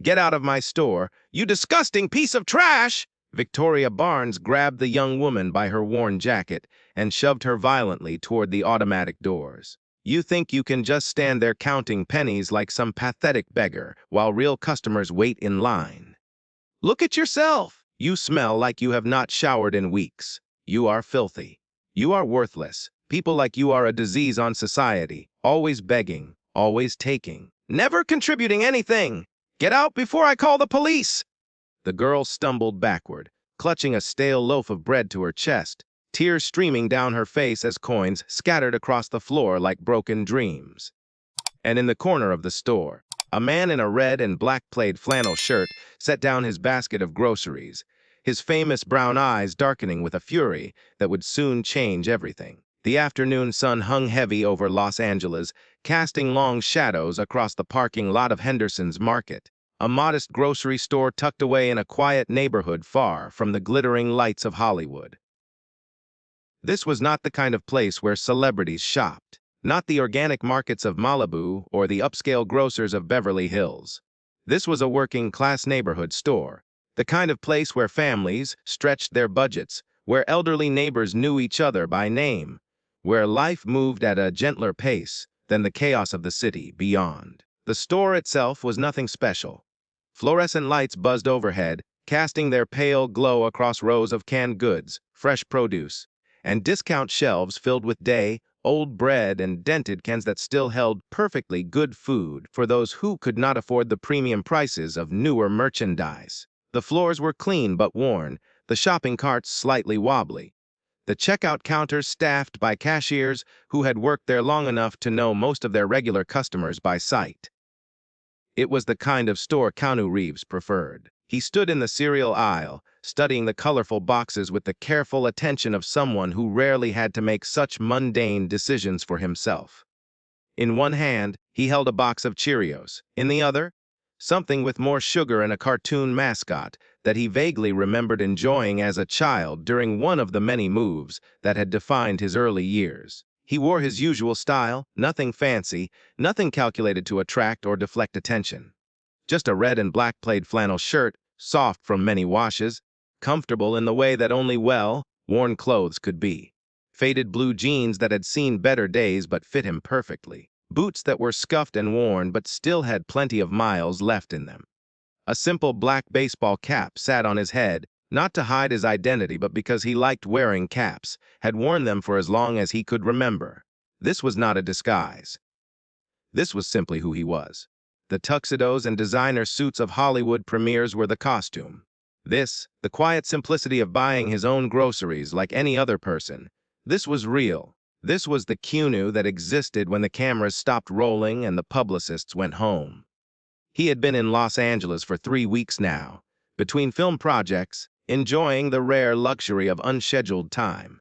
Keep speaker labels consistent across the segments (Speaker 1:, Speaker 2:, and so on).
Speaker 1: Get out of my store, you disgusting piece of trash! Victoria Barnes grabbed the young woman by her worn jacket and shoved her violently toward the automatic doors. You think you can just stand there counting pennies like some pathetic beggar while real customers wait in line? Look at yourself! You smell like you have not showered in weeks. You are filthy. You are worthless. People like you are a disease on society, always begging, always taking, never contributing anything. Get out before I call the police! The girl stumbled backward, clutching a stale loaf of bread to her chest, tears streaming down her face as coins scattered across the floor like broken dreams. And in the corner of the store, a man in a red and black plaid flannel shirt set down his basket of groceries, his famous brown eyes darkening with a fury that would soon change everything. The afternoon sun hung heavy over Los Angeles, casting long shadows across the parking lot of Henderson's Market, a modest grocery store tucked away in a quiet neighborhood far from the glittering lights of Hollywood. This was not the kind of place where celebrities shopped, not the organic markets of Malibu or the upscale grocers of Beverly Hills. This was a working-class neighborhood store, the kind of place where families stretched their budgets, where elderly neighbors knew each other by name, where life moved at a gentler pace than the chaos of the city beyond. The store itself was nothing special. Fluorescent lights buzzed overhead, casting their pale glow across rows of canned goods, fresh produce, and discount shelves filled with day-old bread and dented cans that still held perfectly good food for those who could not afford the premium prices of newer merchandise. The floors were clean but worn, the shopping carts slightly wobbly, the checkout counters staffed by cashiers who had worked there long enough to know most of their regular customers by sight. It was the kind of store Keanu Reeves preferred. He stood in the cereal aisle, studying the colorful boxes with the careful attention of someone who rarely had to make such mundane decisions for himself. In one hand, he held a box of Cheerios. In the other, something with more sugar and a cartoon mascot that he vaguely remembered enjoying as a child during one of the many moves that had defined his early years. He wore his usual style, nothing fancy, nothing calculated to attract or deflect attention. Just a red and black plaid flannel shirt, soft from many washes, comfortable in the way that only well-worn clothes could be. Faded blue jeans that had seen better days but fit him perfectly. Boots that were scuffed and worn but still had plenty of miles left in them. A simple black baseball cap sat on his head, not to hide his identity but because he liked wearing caps, had worn them for as long as he could remember. This was not a disguise. This was simply who he was. The tuxedos and designer suits of Hollywood premieres were the costume. This, the quiet simplicity of buying his own groceries like any other person, this was real. This was the Keanu that existed when the cameras stopped rolling and the publicists went home. He had been in Los Angeles for 3 weeks now, between film projects, enjoying the rare luxury of unscheduled time.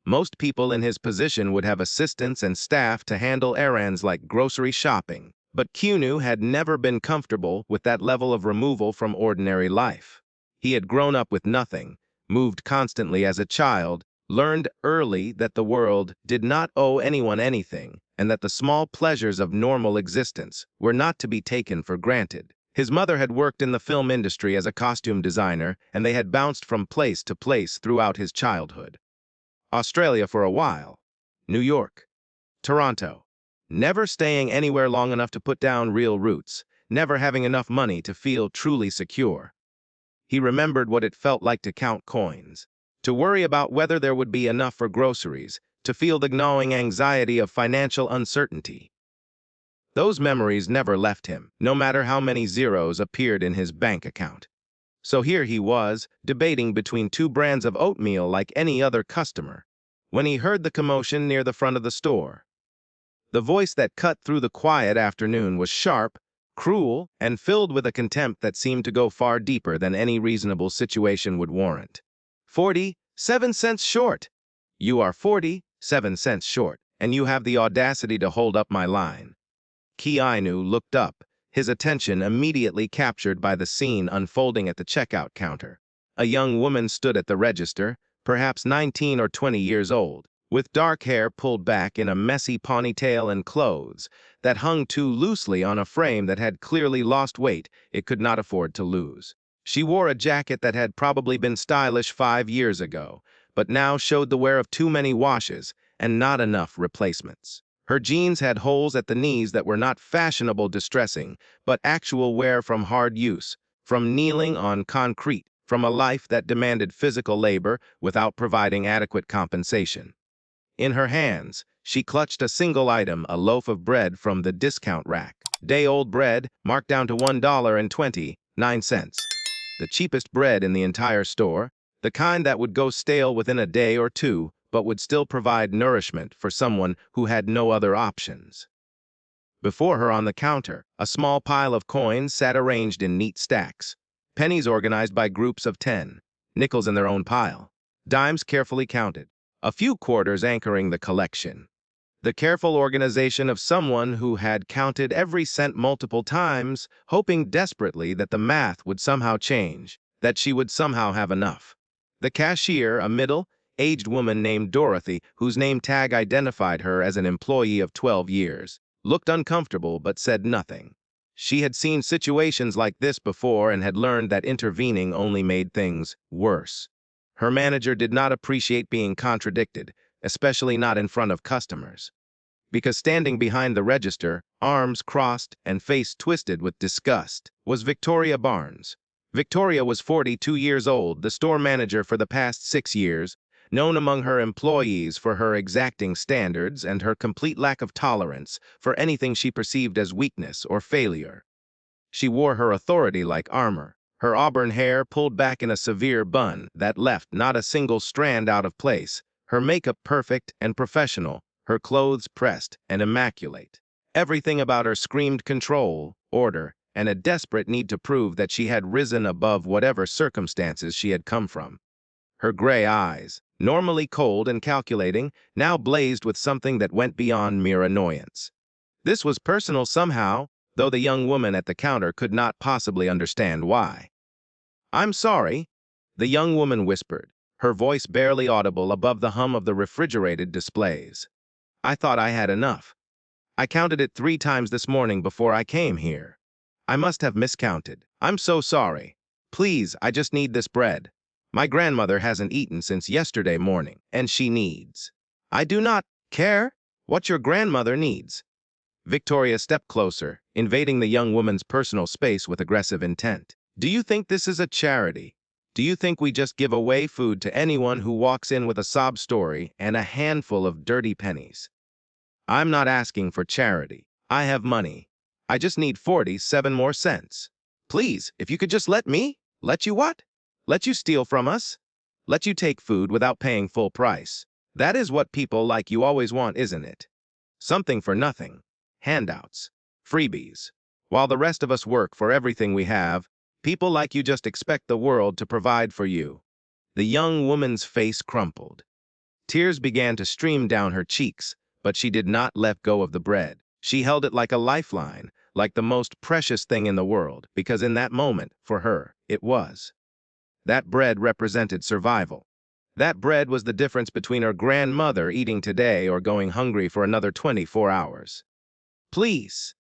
Speaker 1: Most people in his position would have assistants and staff to handle errands like grocery shopping, but Keanu had never been comfortable with that level of removal from ordinary life. He had grown up with nothing, moved constantly as a child, learned early that the world did not owe anyone anything, and that the small pleasures of normal existence were not to be taken for granted. His mother had worked in the film industry as a costume designer, and they had bounced from place to place throughout his childhood. Australia for a while, New York, Toronto, never staying anywhere long enough to put down real roots, never having enough money to feel truly secure. He remembered what it felt like to count coins, to worry about whether there would be enough for groceries, to feel the gnawing anxiety of financial uncertainty. Those memories never left him, no matter how many zeros appeared in his bank account. So here he was, debating between 2 brands of oatmeal like any other customer, when he heard the commotion near the front of the store. The voice that cut through the quiet afternoon was sharp, cruel, and filled with a contempt that seemed to go far deeper than any reasonable situation would warrant. 47 cents short. You are 47 cents short, and you have the audacity to hold up my line. Keanu looked up, his attention immediately captured by the scene unfolding at the checkout counter. A young woman stood at the register, perhaps 19 or 20 years old, with dark hair pulled back in a messy ponytail and clothes that hung too loosely on a frame that had clearly lost weight it could not afford to lose. She wore a jacket that had probably been stylish 5 years ago, but now showed the wear of too many washes and not enough replacements. Her jeans had holes at the knees that were not fashionable distressing, but actual wear from hard use, from kneeling on concrete, from a life that demanded physical labor without providing adequate compensation. In her hands, she clutched a single item, a loaf of bread from the discount rack. Day-old bread, marked down to $1.29. The cheapest bread in the entire store, the kind that would go stale within a day or two, but would still provide nourishment for someone who had no other options. Before her on the counter, a small pile of coins sat arranged in neat stacks, pennies organized by groups of 10, nickels in their own pile, dimes carefully counted, a few quarters anchoring the collection. The careful organization of someone who had counted every cent multiple times, hoping desperately that the math would somehow change, that she would somehow have enough. The cashier, a middle-aged woman named Dorothy, whose name tag identified her as an employee of 12 years, looked uncomfortable but said nothing. She had seen situations like this before and had learned that intervening only made things worse. Her manager did not appreciate being contradicted, especially not in front of customers. Because standing behind the register, arms crossed and face twisted with disgust, was Victoria Barnes. Victoria was 42 years old, the store manager for the past 6 years, known among her employees for her exacting standards and her complete lack of tolerance for anything she perceived as weakness or failure. She wore her authority like armor, her auburn hair pulled back in a severe bun that left not a single strand out of place, her makeup perfect and professional, her clothes pressed and immaculate. Everything about her screamed control, order, and a desperate need to prove that she had risen above whatever circumstances she had come from. Her gray eyes, normally cold and calculating, now blazed with something that went beyond mere annoyance. This was personal somehow, though the young woman at the counter could not possibly understand why. "I'm sorry," the young woman whispered, her voice barely audible above the hum of the refrigerated displays. "I thought I had enough. I counted it 3 times this morning before I came here. I must have miscounted. I'm so sorry. Please, I just need this bread. My grandmother hasn't eaten since yesterday morning, and she needs." "I do not care what your grandmother needs." Victoria stepped closer, invading the young woman's personal space with aggressive intent. "Do you think this is a charity? Do you think we just give away food to anyone who walks in with a sob story and a handful of dirty pennies? I'm not asking for charity. I have money. I just need 47 more cents. Please, if you could just let me? Let you what? Let you steal from us? Let you take food without paying full price. That is what people like you always want, isn't it? Something for nothing. Handouts. Freebies. While the rest of us work for everything we have, people like you just expect the world to provide for you." The young woman's face crumpled. Tears began to stream down her cheeks, but she did not let go of the bread. She held it like a lifeline, like the most precious thing in the world, because in that moment, for her, it was. That bread represented survival. That bread was the difference between her grandmother eating today or going hungry for another 24 hours. "Please,"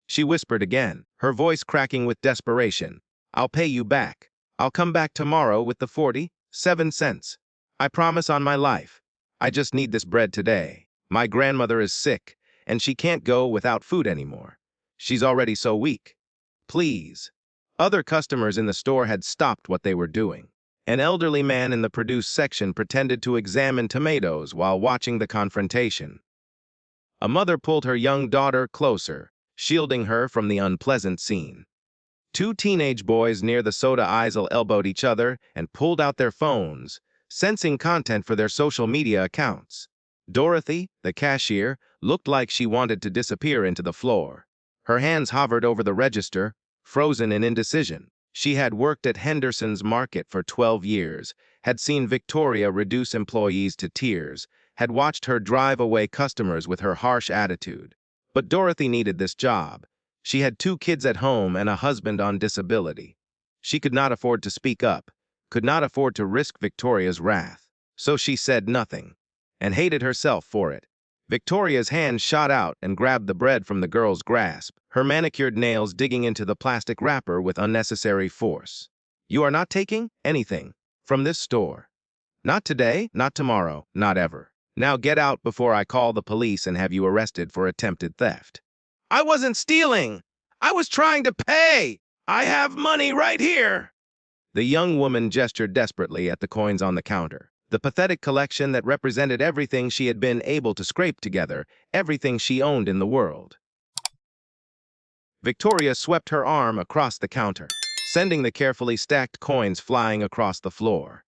Speaker 1: she whispered again, her voice cracking with desperation. "I'll pay you back. I'll come back tomorrow with the 47 cents. I promise on my life. I just need this bread today. My grandmother is sick, and she can't go without food anymore. She's already so weak. Please." Other customers in the store had stopped what they were doing. An elderly man in the produce section pretended to examine tomatoes while watching the confrontation. A mother pulled her young daughter closer, shielding her from the unpleasant scene. 2 teenage boys near the soda aisle elbowed each other and pulled out their phones, sensing content for their social media accounts. Dorothy, the cashier, looked like she wanted to disappear into the floor. Her hands hovered over the register, frozen in indecision. She had worked at Henderson's Market for 12 years, had seen Victoria reduce employees to tears, had watched her drive away customers with her harsh attitude. But Dorothy needed this job. She had 2 kids at home and a husband on disability. She could not afford to speak up, could not afford to risk Victoria's wrath. So she said nothing. and hated herself for it. Victoria's hand shot out and grabbed the bread from the girl's grasp, her manicured nails digging into the plastic wrapper with unnecessary force. You are not taking anything from this store. Not today, not tomorrow, not ever. Now get out before I call the police and have you arrested for attempted theft. I wasn't stealing. I was trying to pay. I have money right here. The young woman gestured desperately at the coins on the counter, the pathetic collection that represented everything she had been able to scrape together, everything she owned in the world. Victoria swept her arm across the counter, sending the carefully stacked coins flying across the floor.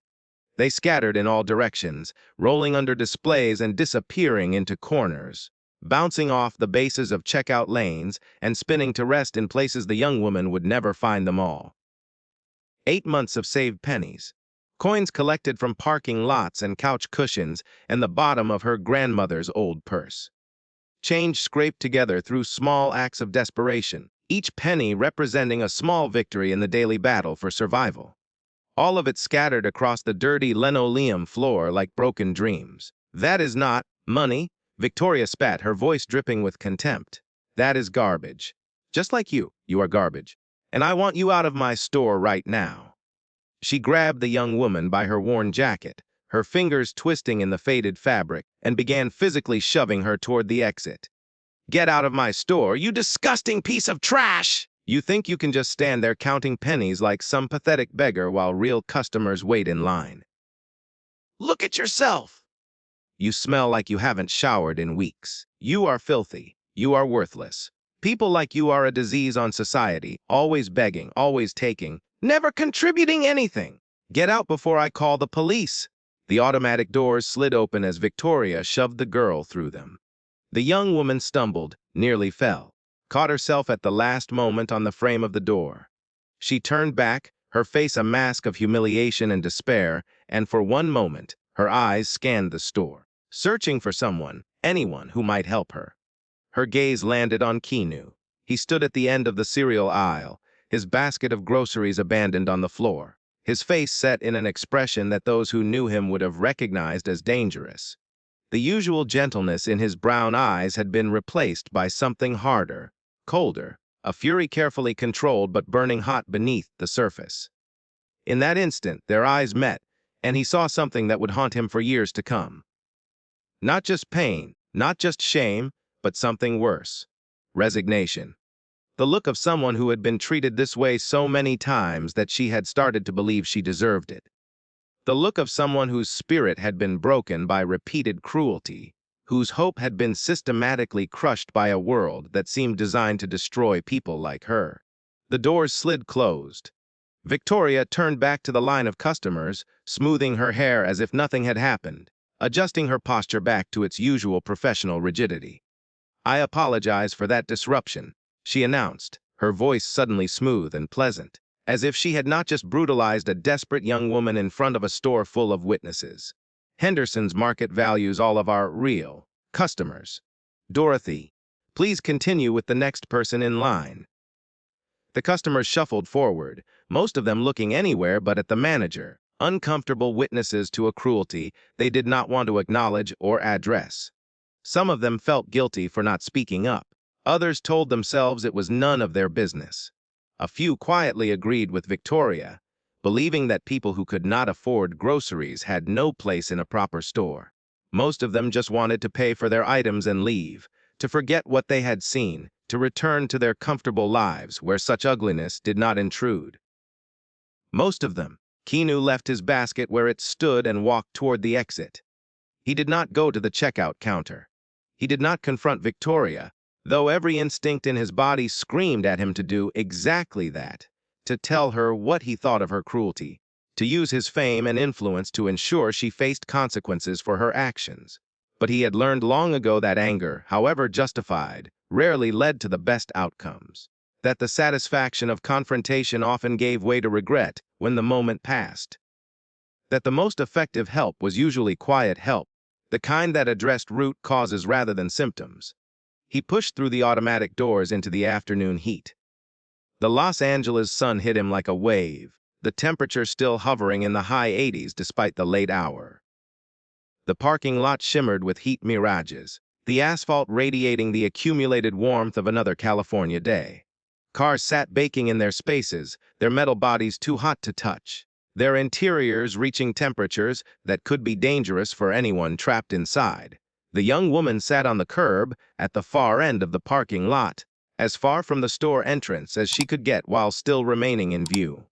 Speaker 1: They scattered in all directions, rolling under displays and disappearing into corners, bouncing off the bases of checkout lanes and spinning to rest in places the young woman would never find them all. 8 months of saved pennies, coins collected from parking lots and couch cushions and the bottom of her grandmother's old purse. Change scraped together through small acts of desperation, each penny representing a small victory in the daily battle for survival. All of it scattered across the dirty linoleum floor like broken dreams. That is not money, Victoria spat, her voice dripping with contempt. That is garbage. Just like you are garbage. And I want you out of my store right now. She grabbed the young woman by her worn jacket, her fingers twisting in the faded fabric, and began physically shoving her toward the exit. Get out of my store, you disgusting piece of trash! You think you can just stand there counting pennies like some pathetic beggar while real customers wait in line. Look at yourself! You smell like you haven't showered in weeks. You are filthy. You are worthless. People like you are a disease on society, always begging, always taking, never contributing anything. Get out before I call the police. The automatic doors slid open as Victoria shoved the girl through them. The young woman stumbled, nearly fell, caught herself at the last moment on the frame of the door. She turned back, her face a mask of humiliation and despair, and for one moment, her eyes scanned the store, searching for someone, anyone who might help her. Her gaze landed on Keanu. He stood at the end of the cereal aisle, his basket of groceries abandoned on the floor, his face set in an expression that those who knew him would have recognized as dangerous. The usual gentleness in his brown eyes had been replaced by something harder, colder, a fury carefully controlled but burning hot beneath the surface. In that instant, their eyes met, and he saw something that would haunt him for years to come. Not just pain, not just shame, but something worse. Resignation. The look of someone who had been treated this way so many times that she had started to believe she deserved it. The look of someone whose spirit had been broken by repeated cruelty, whose hope had been systematically crushed by a world that seemed designed to destroy people like her. The doors slid closed. Victoria turned back to the line of customers, smoothing her hair as if nothing had happened, adjusting her posture back to its usual professional rigidity. I apologize for that disruption, she announced, her voice suddenly smooth and pleasant, as if she had not just brutalized a desperate young woman in front of a store full of witnesses. Henderson's market values all of our real customers. Dorothy, please continue with the next person in line. The customers shuffled forward, most of them looking anywhere but at the manager, uncomfortable witnesses to a cruelty they did not want to acknowledge or address. Some of them felt guilty for not speaking up. Others told themselves it was none of their business. A few quietly agreed with Victoria, believing that people who could not afford groceries had no place in a proper store. Most of them just wanted to pay for their items and leave, to forget what they had seen, to return to their comfortable lives where such ugliness did not intrude. Most of them, Keanu left his basket where it stood and walked toward the exit. He did not go to the checkout counter. He did not confront Victoria, though every instinct in his body screamed at him to do exactly that, to tell her what he thought of her cruelty, to use his fame and influence to ensure she faced consequences for her actions. But he had learned long ago that anger, however justified, rarely led to the best outcomes, that the satisfaction of confrontation often gave way to regret when the moment passed, that the most effective help was usually quiet help, the kind that addressed root causes rather than symptoms. He pushed through the automatic doors into the afternoon heat. The Los Angeles sun hit him like a wave, the temperature still hovering in the high 80s despite the late hour. The parking lot shimmered with heat mirages, the asphalt radiating the accumulated warmth of another California day. Cars sat baking in their spaces, their metal bodies too hot to touch, their interiors reaching temperatures that could be dangerous for anyone trapped inside. The young woman sat on the curb at the far end of the parking lot, as far from the store entrance as she could get while still remaining in view.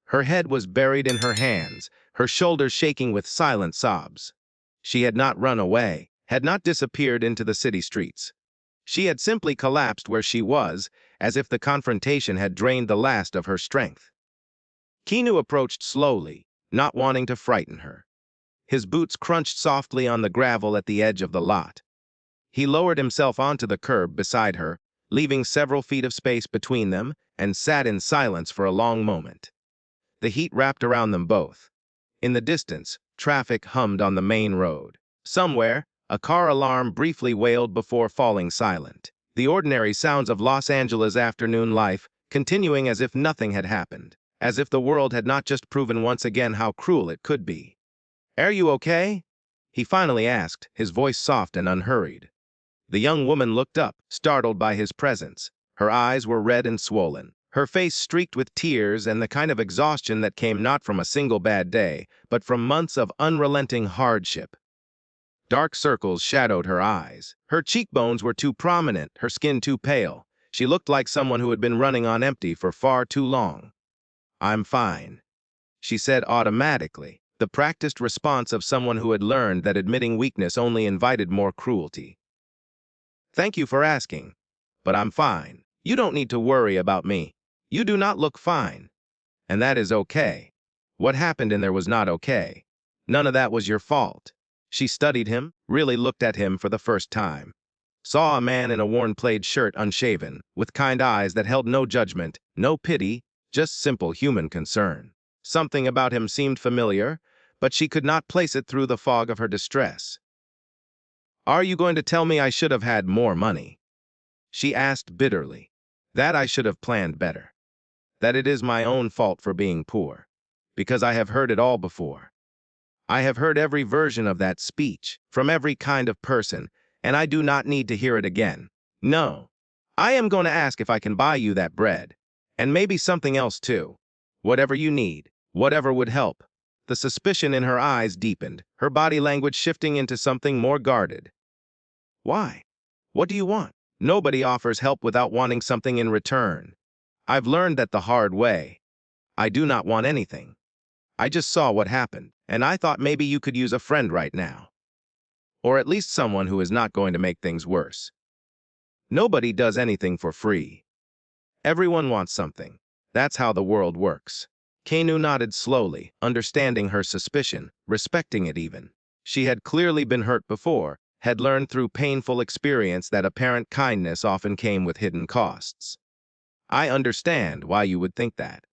Speaker 1: Her head was buried in her hands, her shoulders shaking with silent sobs. She had not run away, had not disappeared into the city streets. She had simply collapsed where she was, as if the confrontation had drained the last of her strength. Keanu approached slowly, not wanting to frighten her. His boots crunched softly on the gravel at the edge of the lot. He lowered himself onto the curb beside her, leaving several feet of space between them, and sat in silence for a long moment. The heat wrapped around them both. In the distance, traffic hummed on the main road. Somewhere, a car alarm briefly wailed before falling silent. The ordinary sounds of Los Angeles' afternoon life continuing as if nothing had happened, as if the world had not just proven once again how cruel it could be. "Are you okay?" he finally asked, his voice soft and unhurried. The young woman looked up, startled by his presence. Her eyes were red and swollen, her face streaked with tears and the kind of exhaustion that came not from a single bad day, but from months of unrelenting hardship. Dark circles shadowed her eyes. Her cheekbones were too prominent, her skin too pale. She looked like someone who had been running on empty for far too long. "I'm fine," she said automatically, the practiced response of someone who had learned that admitting weakness only invited more cruelty. "Thank you for asking, but I'm fine. You don't need to worry about me. You do not look fine. And that is okay. What happened in there was not okay. None of that was your fault." She studied him, really looked at him for the first time. Saw a man in a worn plaid shirt, unshaven, with kind eyes that held no judgment, no pity, just simple human concern. Something about him seemed familiar, but she could not place it through the fog of her distress. "Are you going to tell me I should have had more money?" she asked bitterly. "That I should have planned better. That it is my own fault for being poor. Because I have heard it all before. I have heard every version of that speech, from every kind of person, and I do not need to hear it again. No. I am going to ask if I can buy you that bread. And maybe something else too. Whatever you need, whatever would help." The suspicion in her eyes deepened, her body language shifting into something more guarded. "Why? What do you want?" "Nobody offers help without wanting something in return. I've learned that the hard way. I do not want anything. I just saw what happened, and I thought maybe you could use a friend right now. Or at least someone who is not going to make things worse. Nobody does anything for free. Everyone wants something. That's how the world works." Keanu nodded slowly, understanding her suspicion, respecting it even. She had clearly been hurt before, had learned through painful experience that apparent kindness often came with hidden costs. "I understand why you would think that.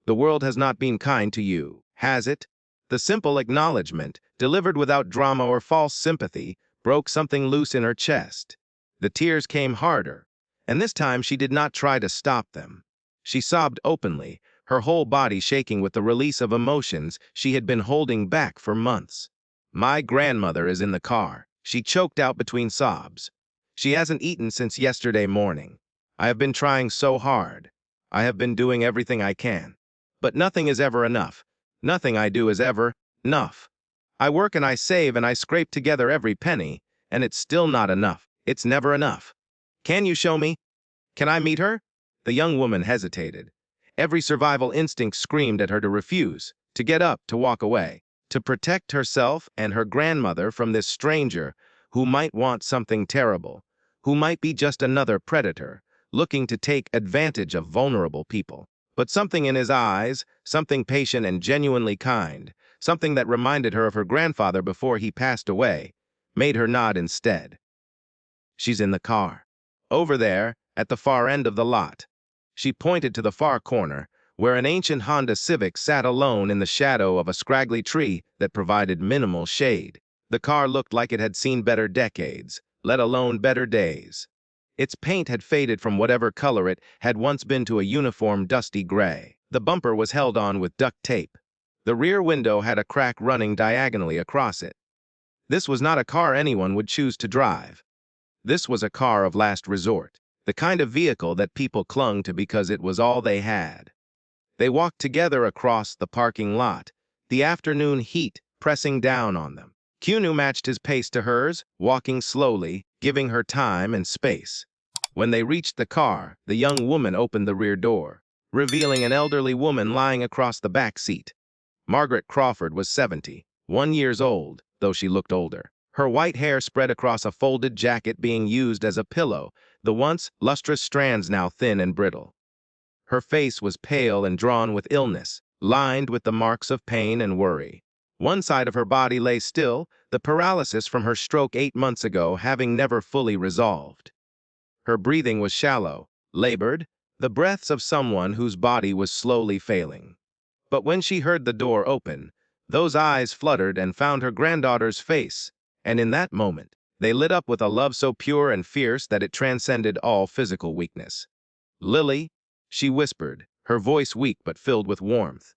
Speaker 1: The world has not been kind to you, has it?" The simple acknowledgement, delivered without drama or false sympathy, broke something loose in her chest. The tears came harder, and this time she did not try to stop them. She sobbed openly, her whole body shaking with the release of emotions she had been holding back for months. "My grandmother is in the car," she choked out between sobs. "She hasn't eaten since yesterday morning. I have been trying so hard. I have been doing everything I can. But nothing is ever enough. Nothing I do is ever enough. I work and I save and I scrape together every penny, and it's still not enough. It's never enough. Can you show me? Can I meet her?" The young woman hesitated. Every survival instinct screamed at her to refuse, to get up, to walk away, to protect herself and her grandmother from this stranger who might want something terrible, who might be just another predator, looking to take advantage of vulnerable people. But something in his eyes, something patient and genuinely kind, something that reminded her of her grandfather before he passed away, made her nod instead. "She's in the car. Over there, at the far end of the lot." She pointed to the far corner, where an ancient Honda Civic sat alone in the shadow of a scraggly tree that provided minimal shade. The car looked like it had seen better decades, let alone better days. Its paint had faded from whatever color it had once been to a uniform dusty gray. The bumper was held on with duct tape. The rear window had a crack running diagonally across it. This was not a car anyone would choose to drive. This was a car of last resort, the kind of vehicle that people clung to because it was all they had. They walked together across the parking lot, the afternoon heat pressing down on them. Keanu matched his pace to hers, walking slowly, giving her time and space. When they reached the car, the young woman opened the rear door, revealing an elderly woman lying across the back seat. Margaret Crawford was 71 years old, though she looked older. Her white hair spread across a folded jacket being used as a pillow, the once lustrous strands now thin and brittle. Her face was pale and drawn with illness, lined with the marks of pain and worry. One side of her body lay still, the paralysis from her stroke 8 months ago having never fully resolved. Her breathing was shallow, labored, the breaths of someone whose body was slowly failing. But when she heard the door open, those eyes fluttered and found her granddaughter's face, and in that moment, they lit up with a love so pure and fierce that it transcended all physical weakness. "Lily," she whispered, her voice weak but filled with warmth.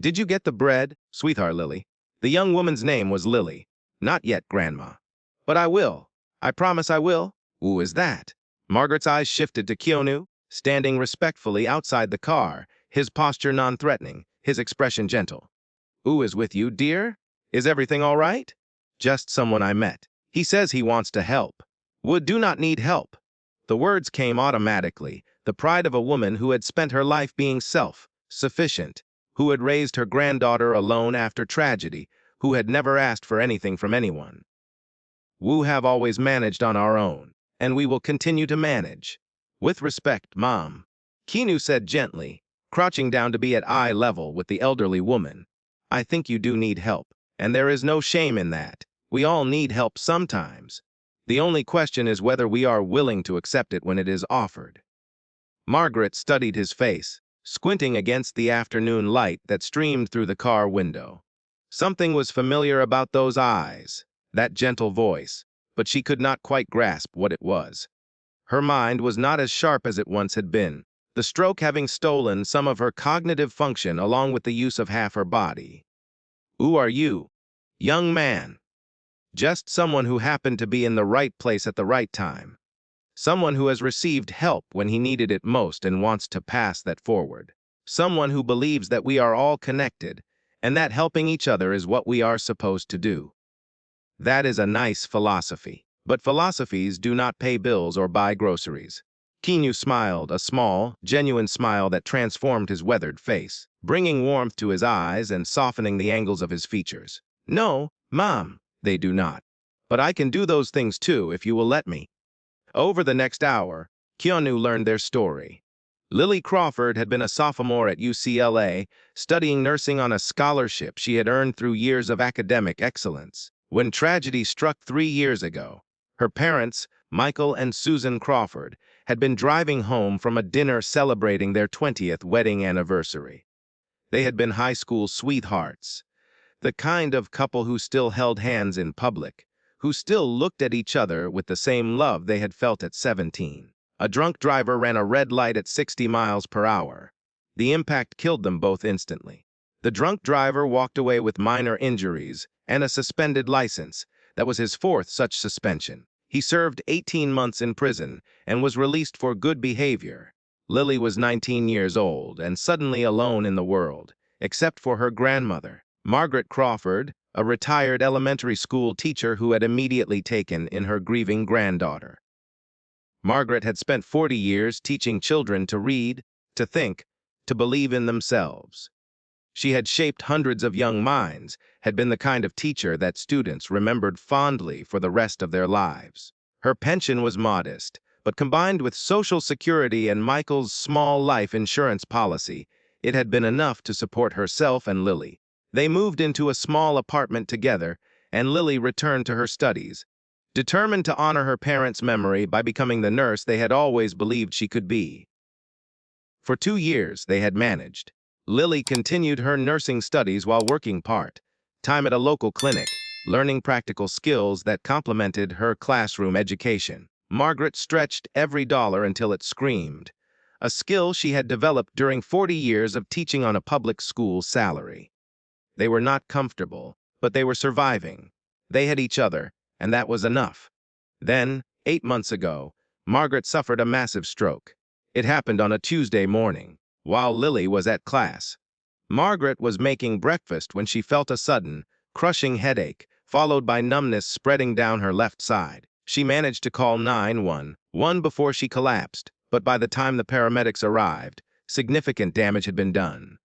Speaker 1: "Did you get the bread, sweetheart Lily?" The young woman's name was Lily. "Not yet, Grandma. But I will. I promise I will." "Who is that?" Margaret's eyes shifted to Keanu, standing respectfully outside the car, his posture non-threatening, his expression gentle. "Who is with you, dear? Is everything all right?" "Just someone I met. He says he wants to help." "Would do not need help." The words came automatically, the pride of a woman who had spent her life being self-sufficient, who had raised her granddaughter alone after tragedy, who had never asked for anything from anyone. "We have always managed on our own, and we will continue to manage. With respect, Mom," Keanu said gently, crouching down to be at eye level with the elderly woman. "I think you do need help, and there is no shame in that. We all need help sometimes. The only question is whether we are willing to accept it when it is offered." Margaret studied his face, squinting against the afternoon light that streamed through the car window. Something was familiar about those eyes, that gentle voice, but she could not quite grasp what it was. Her mind was not as sharp as it once had been, the stroke having stolen some of her cognitive function along with the use of half her body. "Who are you?" "Young man." "Just someone who happened to be in the right place at the right time. Someone who has received help when he needed it most and wants to pass that forward. Someone who believes that we are all connected and that helping each other is what we are supposed to do." That is a nice philosophy, but philosophies do not pay bills or buy groceries. Keanu smiled, a small, genuine smile that transformed his weathered face, bringing warmth to his eyes and softening the angles of his features. "No, Mom, they do not. But I can do those things too if you will let me." Over the next hour, Keanu learned their story. Lily Crawford had been a sophomore at UCLA, studying nursing on a scholarship she had earned through years of academic excellence. When tragedy struck 3 years ago, her parents, Michael and Susan Crawford, had been driving home from a dinner celebrating their 20th wedding anniversary. They had been high school sweethearts, the kind of couple who still held hands in public, who still looked at each other with the same love they had felt at 17. A drunk driver ran a red light at 60 miles per hour. The impact killed them both instantly. The drunk driver walked away with minor injuries and a suspended license. That was his 4th such suspension. He served 18 months in prison and was released for good behavior. Lily was 19 years old and suddenly alone in the world, except for her grandmother, Margaret Crawford, a retired elementary school teacher who had immediately taken in her grieving granddaughter. Margaret had spent 40 years teaching children to read, to think, to believe in themselves. She had shaped hundreds of young minds, had been the kind of teacher that students remembered fondly for the rest of their lives. Her pension was modest, but combined with Social Security and Michael's small life insurance policy, it had been enough to support herself and Lily. They moved into a small apartment together, and Lily returned to her studies, determined to honor her parents' memory by becoming the nurse they had always believed she could be. For 2 years, they had managed. Lily continued her nursing studies while working part-time at a local clinic, learning practical skills that complemented her classroom education. Margaret stretched every dollar until it screamed, a skill she had developed during 40 years of teaching on a public school salary. They were not comfortable, but they were surviving. They had each other, and that was enough. Then, 8 months ago, Margaret suffered a massive stroke. It happened on a Tuesday morning, while Lily was at class. Margaret was making breakfast when she felt a sudden, crushing headache, followed by numbness spreading down her left side. She managed to call 911 before she collapsed, but by the time the paramedics arrived, significant damage had been done.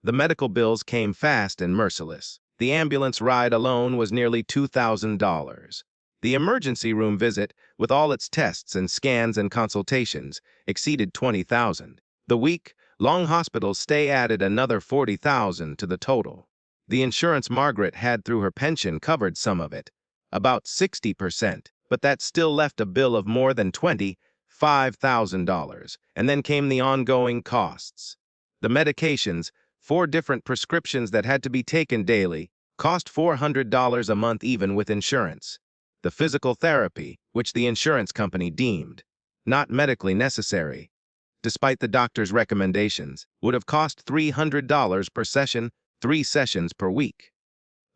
Speaker 1: The medical bills came fast and merciless. The ambulance ride alone was nearly $2,000. The emergency room visit, with all its tests and scans and consultations, exceeded $20,000. The week-long hospital stay added another $40,000 to the total. The insurance Margaret had through her pension covered some of it, about 60%, but that still left a bill of more than $25,000. And then came the ongoing costs. The medications, 4 different prescriptions that had to be taken daily, cost $400 a month even with insurance. The physical therapy, which the insurance company deemed not medically necessary, despite the doctor's recommendations, would have cost $300 per session, 3 sessions per week.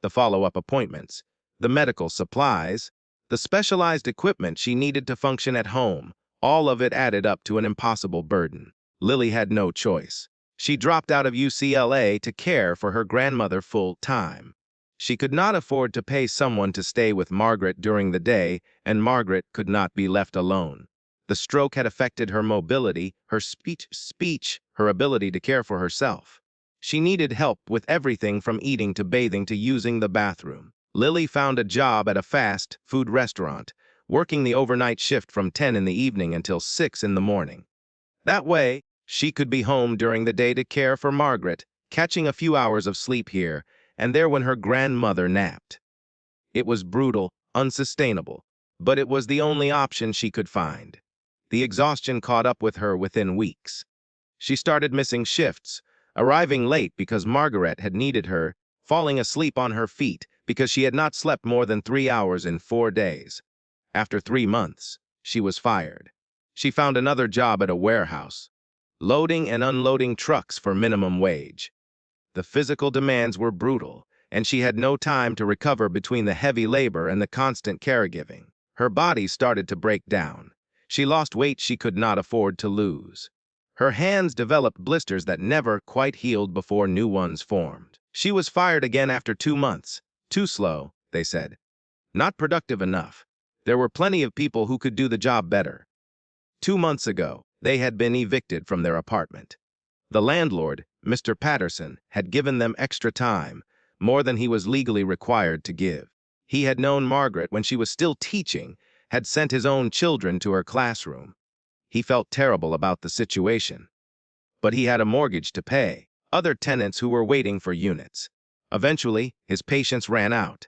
Speaker 1: The follow-up appointments, the medical supplies, the specialized equipment she needed to function at home, all of it added up to an impossible burden. Lily had no choice. She dropped out of UCLA to care for her grandmother full-time. She could not afford to pay someone to stay with Margaret during the day, and Margaret could not be left alone. The stroke had affected her mobility, her speech, her ability to care for herself. She needed help with everything from eating to bathing to using the bathroom. Lily found a job at a fast food restaurant, working the overnight shift from 10 in the evening until 6 in the morning. That way, she could be home during the day to care for Margaret, catching a few hours of sleep here and there when her grandmother napped. It was brutal, unsustainable, but it was the only option she could find. The exhaustion caught up with her within weeks. She started missing shifts, arriving late because Margaret had needed her, falling asleep on her feet because she had not slept more than 3 hours in 4 days. After 3 months, she was fired. She found another job at a warehouse, loading and unloading trucks for minimum wage. The physical demands were brutal, and she had no time to recover between the heavy labor and the constant caregiving. Her body started to break down. She lost weight she could not afford to lose. Her hands developed blisters that never quite healed before new ones formed. She was fired again after 2 months. Too slow, they said. Not productive enough. There were plenty of people who could do the job better. 2 months ago, they had been evicted from their apartment. The landlord, Mr. Patterson, had given them extra time, more than he was legally required to give. He had known Margaret when she was still teaching, had sent his own children to her classroom. He felt terrible about the situation. But he had a mortgage to pay, other tenants who were waiting for units. Eventually, his patience ran out.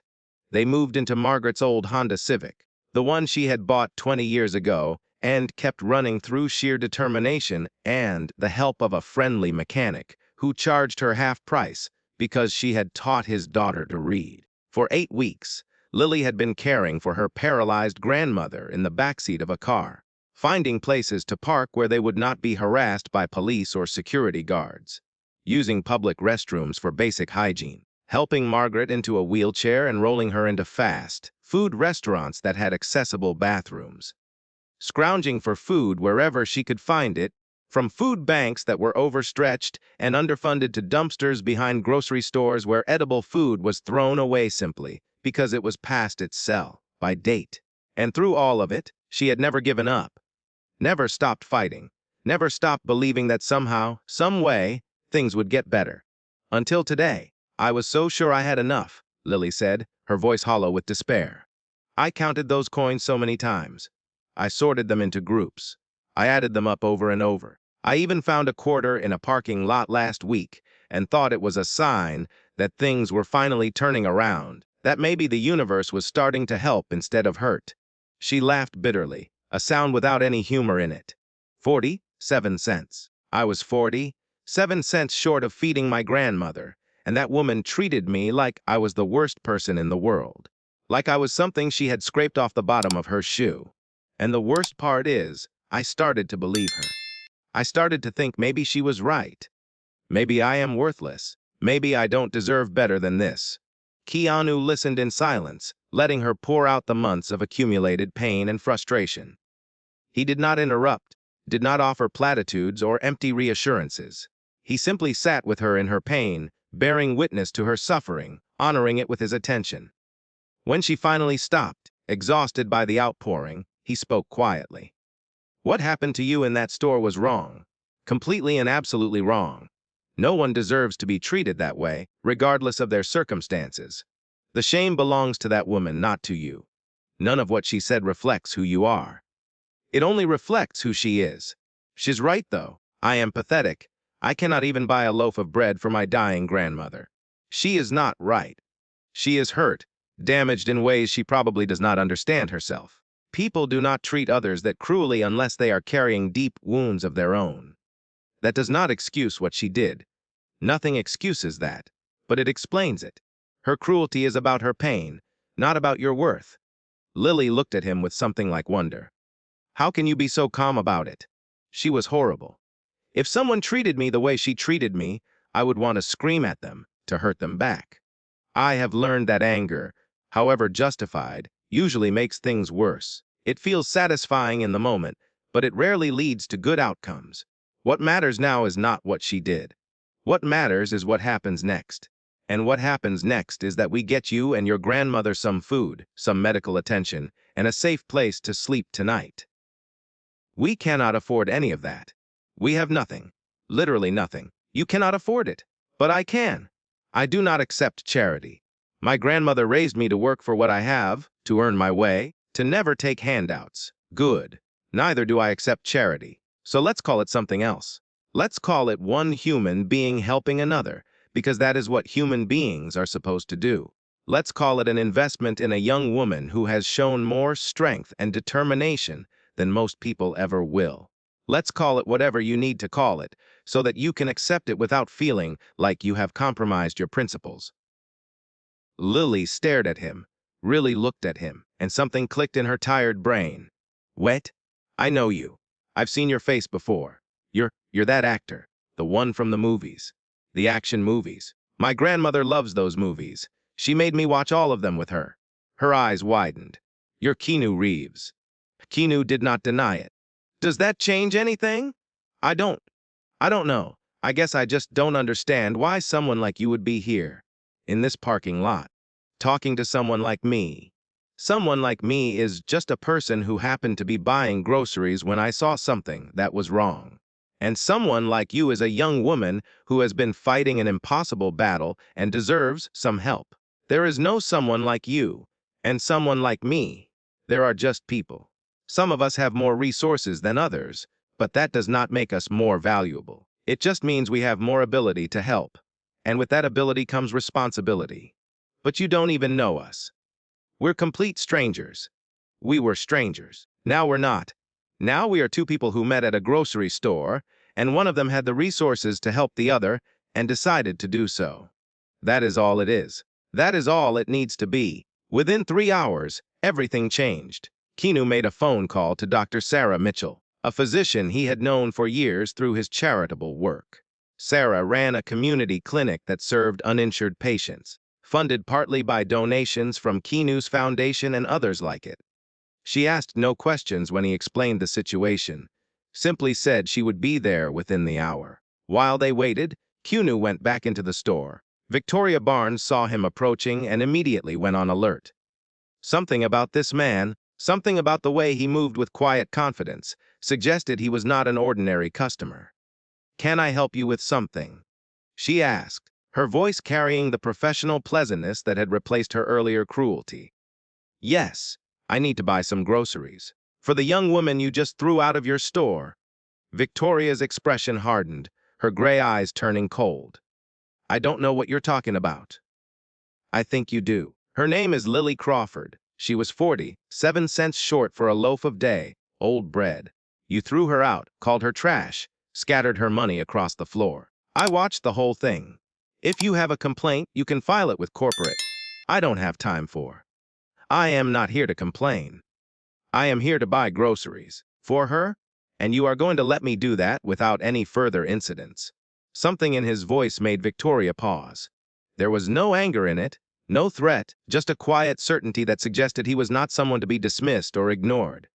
Speaker 1: They moved into Margaret's old Honda Civic, the one she had bought 20 years ago, and kept running through sheer determination and the help of a friendly mechanic who charged her half price because she had taught his daughter to read. For 8 weeks, Lily had been caring for her paralyzed grandmother in the backseat of a car, finding places to park where they would not be harassed by police or security guards, using public restrooms for basic hygiene, helping Margaret into a wheelchair and rolling her into fast food restaurants that had accessible bathrooms, scrounging for food wherever she could find it, from food banks that were overstretched and underfunded to dumpsters behind grocery stores where edible food was thrown away simply because it was past its sell-by date. And through all of it, she had never given up, never stopped fighting, never stopped believing that somehow, some way, things would get better. Until today, I was so sure I had enough, Lily said, her voice hollow with despair. I counted those coins so many times. I sorted them into groups. I added them up over and over. I even found a quarter in a parking lot last week and thought it was a sign that things were finally turning around, that maybe the universe was starting to help instead of hurt. She laughed bitterly, a sound without any humor in it. 47 cents. I was 47 cents short of feeding my grandmother, and that woman treated me like I was the worst person in the world, like I was something she had scraped off the bottom of her shoe. And the worst part is, I started to believe her. I started to think maybe she was right. Maybe I am worthless. Maybe I don't deserve better than this. Keanu listened in silence, letting her pour out the months of accumulated pain and frustration. He did not interrupt, did not offer platitudes or empty reassurances. He simply sat with her in her pain, bearing witness to her suffering, honoring it with his attention. When she finally stopped, exhausted by the outpouring, he spoke quietly. What happened to you in that store was wrong. Completely and absolutely wrong. No one deserves to be treated that way, regardless of their circumstances. The shame belongs to that woman, not to you. None of what she said reflects who you are. It only reflects who she is. She's right, though. I am pathetic. I cannot even buy a loaf of bread for my dying grandmother. She is not right. She is hurt, damaged in ways she probably does not understand herself. People do not treat others that cruelly unless they are carrying deep wounds of their own. That does not excuse what she did. Nothing excuses that, but it explains it. Her cruelty is about her pain, not about your worth. Lily looked at him with something like wonder. How can you be so calm about it? She was horrible. If someone treated me the way she treated me, I would want to scream at them, to hurt them back. I have learned that anger, however justified, usually makes things worse. It feels satisfying in the moment, but it rarely leads to good outcomes. What matters now is not what she did. What matters is what happens next. And what happens next is that we get you and your grandmother some food, some medical attention, and a safe place to sleep tonight. We cannot afford any of that. We have nothing. Literally nothing. You cannot afford it. But I can. I do not accept charity. My grandmother raised me to work for what I have, to earn my way, to never take handouts. Good. Neither do I accept charity. So let's call it something else. Let's call it one human being helping another, because that is what human beings are supposed to do. Let's call it an investment in a young woman who has shown more strength and determination than most people ever will. Let's call it whatever you need to call it, so that you can accept it without feeling like you have compromised your principles. Lily stared at him, really looked at him, and something clicked in her tired brain. What? I know you. I've seen your face before. You're that actor, the one from the movies. The action movies. My grandmother loves those movies. She made me watch all of them with her. Her eyes widened. You're Keanu Reeves. Keanu did not deny it. Does that change anything? I don't know. I guess I just don't understand why someone like you would be here, in this parking lot, talking to someone like me. Someone like me is just a person who happened to be buying groceries when I saw something that was wrong. And someone like you is a young woman who has been fighting an impossible battle and deserves some help. There is no someone like you, and someone like me. There are just people. Some of us have more resources than others, but that does not make us more valuable. It just means we have more ability to help. And with that ability comes responsibility. But you don't even know us. We're complete strangers. We were strangers. Now we're not. Now we are two people who met at a grocery store, and one of them had the resources to help the other and decided to do so. That is all it is. That is all it needs to be. Within 3 hours, everything changed. Keanu made a phone call to Dr. Sarah Mitchell, a physician he had known for years through his charitable work. Sarah ran a community clinic that served uninsured patients, funded partly by donations from Keanu's foundation and others like it. She asked no questions when he explained the situation, simply said she would be there within the hour. While they waited, Keanu went back into the store. Victoria Barnes saw him approaching and immediately went on alert. Something about this man, something about the way he moved with quiet confidence, suggested he was not an ordinary customer. "Can I help you with something?" she asked, her voice carrying the professional pleasantness that had replaced her earlier cruelty. "Yes, I need to buy some groceries. For the young woman you just threw out of your store." Victoria's expression hardened, her gray eyes turning cold. "I don't know what you're talking about." "I think you do. Her name is Lily Crawford. She was 40, 7 cents short for a loaf of day, old bread. You threw her out, called her trash, scattered her money across the floor. I watched the whole thing. If you have a complaint, you can file it with corporate. I don't have time for. I am not here to complain. I am here to buy groceries. For her? And you are going to let me do that without any further incidents." Something in his voice made Victoria pause. There was no anger in it, No threat, just a quiet certainty that suggested he was not someone to be dismissed or ignored.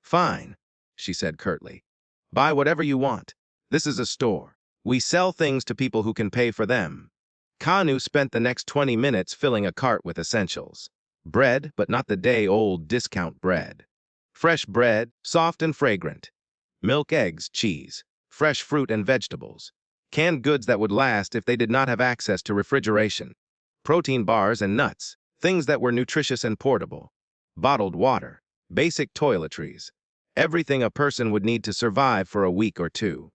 Speaker 1: Fine, she said curtly. Buy whatever you want. This is a store. We sell things to people who can pay for them. Keanu spent the next 20 minutes filling a cart with essentials. Bread, but not the day-old discount bread. Fresh bread, soft and fragrant. Milk, eggs, cheese. Fresh fruit and vegetables. Canned goods that would last if they did not have access to refrigeration. Protein bars and nuts, things that were nutritious and portable. Bottled water. Basic toiletries. Everything a person would need to survive for a week or two.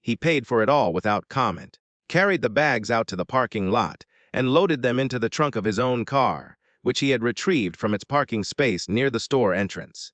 Speaker 1: He paid for it all without comment, carried the bags out to the parking lot, and loaded them into the trunk of his own car, which he had retrieved from its parking space near the store entrance.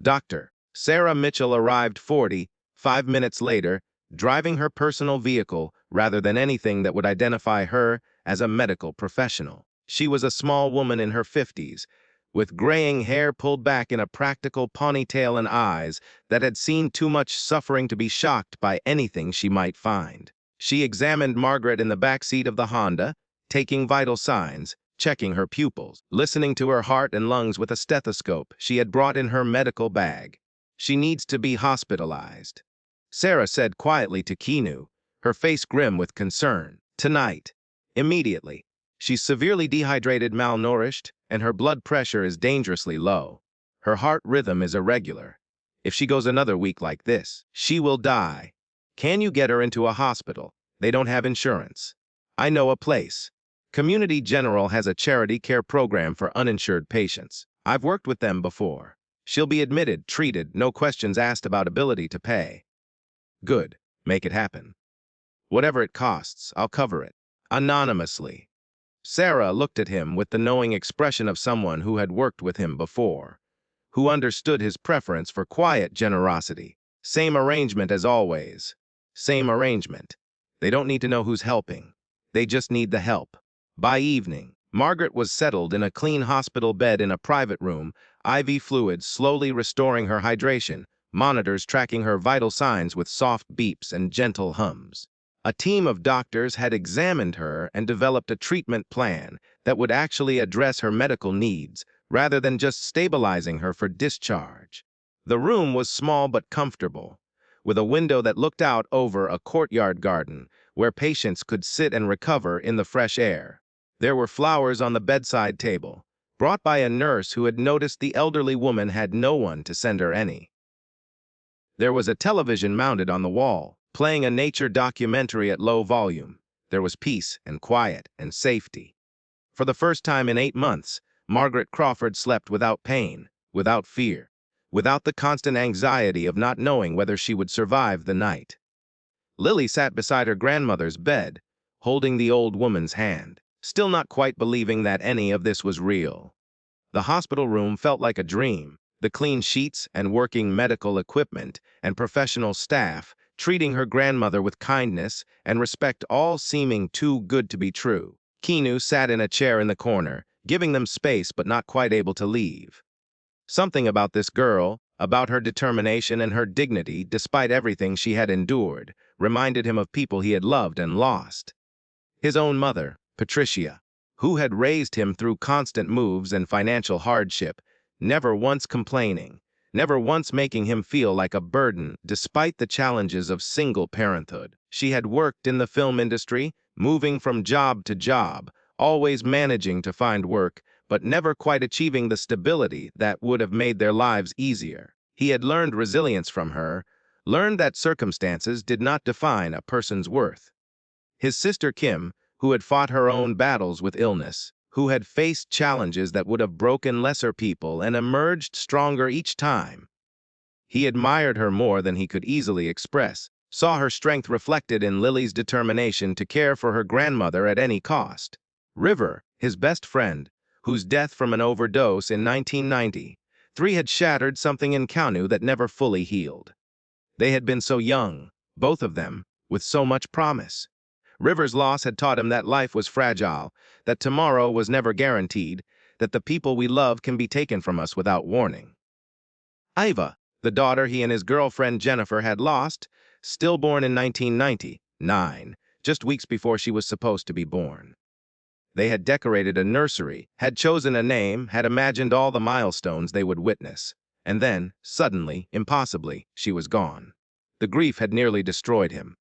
Speaker 1: Dr. Sarah Mitchell arrived 45 minutes later, driving her personal vehicle rather than anything that would identify her as a medical professional. She was a small woman in her 50s, with graying hair pulled back in a practical ponytail and eyes that had seen too much suffering to be shocked by anything she might find. She examined Margaret in the backseat of the Honda, taking vital signs, checking her pupils, listening to her heart and lungs with a stethoscope she had brought in her medical bag. She needs to be hospitalized, Sarah said quietly to Keanu, her face grim with concern. Tonight. Immediately. She's severely dehydrated, malnourished, and her blood pressure is dangerously low. Her heart rhythm is irregular. If she goes another week like this, she will die. Can you get her into a hospital? They don't have insurance. I know a place. Community General has a charity care program for uninsured patients. I've worked with them before. She'll be admitted, treated, no questions asked about ability to pay. Good. Make it happen. Whatever it costs, I'll cover it. Anonymously. Sarah looked at him with the knowing expression of someone who had worked with him before, who understood his preference for quiet generosity. Same arrangement as always. Same arrangement. They don't need to know who's helping. They just need the help. By evening, Margaret was settled in a clean hospital bed in a private room, IV fluids slowly restoring her hydration, monitors tracking her vital signs with soft beeps and gentle hums. A team of doctors had examined her and developed a treatment plan that would actually address her medical needs rather than just stabilizing her for discharge. The room was small but comfortable, with a window that looked out over a courtyard garden where patients could sit and recover in the fresh air. There were flowers on the bedside table, brought by a nurse who had noticed the elderly woman had no one to send her any. There was a television mounted on the wall, playing a nature documentary at low volume. There was peace and quiet and safety. For the first time in 8 months, Margaret Crawford slept without pain, without fear, without the constant anxiety of not knowing whether she would survive the night. Lily sat beside her grandmother's bed, holding the old woman's hand, still not quite believing that any of this was real. The hospital room felt like a dream, the clean sheets and working medical equipment and professional staff treating her grandmother with kindness and respect, all seeming too good to be true. Keanu sat in a chair in the corner, giving them space but not quite able to leave. Something about this girl, about her determination and her dignity despite everything she had endured, reminded him of people he had loved and lost. His own mother, Patricia, who had raised him through constant moves and financial hardship, never once complaining, never once making him feel like a burden despite the challenges of single parenthood. She had worked in the film industry, moving from job to job, always managing to find work, but never quite achieving the stability that would have made their lives easier. He had learned resilience from her, learned that circumstances did not define a person's worth. His sister Kim, who had fought her own battles with illness, who had faced challenges that would have broken lesser people and emerged stronger each time. He admired her more than he could easily express, saw her strength reflected in Lily's determination to care for her grandmother at any cost. River, his best friend, whose death from an overdose in 1993 had shattered something in Keanu that never fully healed. They had been so young, both of them, with so much promise. River's loss had taught him that life was fragile, that tomorrow was never guaranteed, that the people we love can be taken from us without warning. Iva, the daughter he and his girlfriend Jennifer had lost, stillborn in 1999, just weeks before she was supposed to be born. They had decorated a nursery, had chosen a name, had imagined all the milestones they would witness. And then, suddenly, impossibly, she was gone. The grief had nearly destroyed him.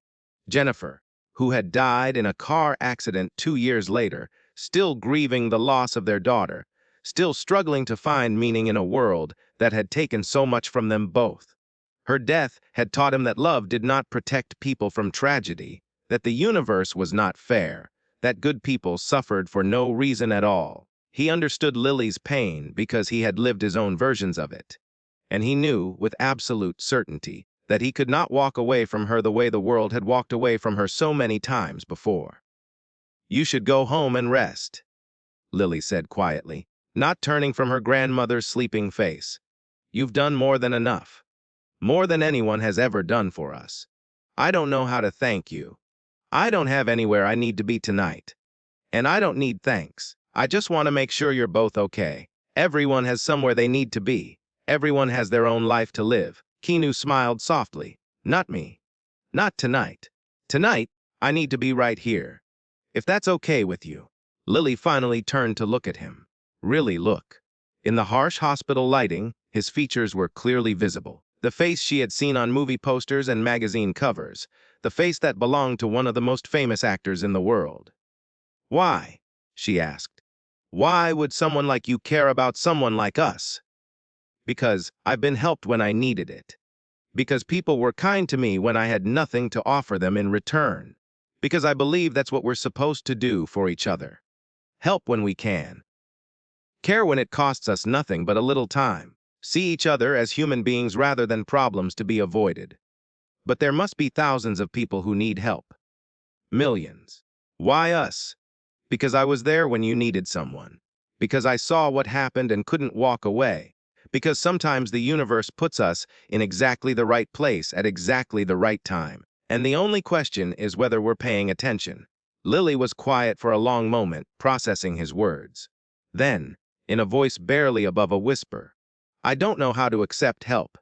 Speaker 1: Jennifer, who had died in a car accident 2 years later, still grieving the loss of their daughter, still struggling to find meaning in a world that had taken so much from them both. Her death had taught him that love did not protect people from tragedy, that the universe was not fair, that good people suffered for no reason at all. He understood Lily's pain because he had lived his own versions of it. And he knew, with absolute certainty, that he could not walk away from her the way the world had walked away from her so many times before. "You should go home and rest," Lily said quietly, not turning from her grandmother's sleeping face. "You've done more than enough. More than anyone has ever done for us. I don't know how to thank you. I don't have anywhere I need to be tonight. And I don't need thanks. I just want to make sure you're both okay. Everyone has somewhere they need to be. Everyone has their own life to live." Keanu smiled softly. "Not me. Not tonight. Tonight, I need to be right here. If that's okay with you." Lily finally turned to look at him. Really look. In the harsh hospital lighting, his features were clearly visible. The face she had seen on movie posters and magazine covers. The face that belonged to one of the most famous actors in the world. "Why?" she asked. "Why would someone like you care about someone like us?" "Because I've been helped when I needed it. Because people were kind to me when I had nothing to offer them in return. Because I believe that's what we're supposed to do for each other. Help when we can. Care when it costs us nothing but a little time. See each other as human beings rather than problems to be avoided. But there must be thousands of people who need help. Millions. Why us? Because I was there when you needed someone. Because I saw what happened and couldn't walk away. Because sometimes the universe puts us in exactly the right place at exactly the right time. And the only question is whether we're paying attention." Lily was quiet for a long moment, processing his words. Then, in a voice barely above a whisper, "I don't know how to accept help.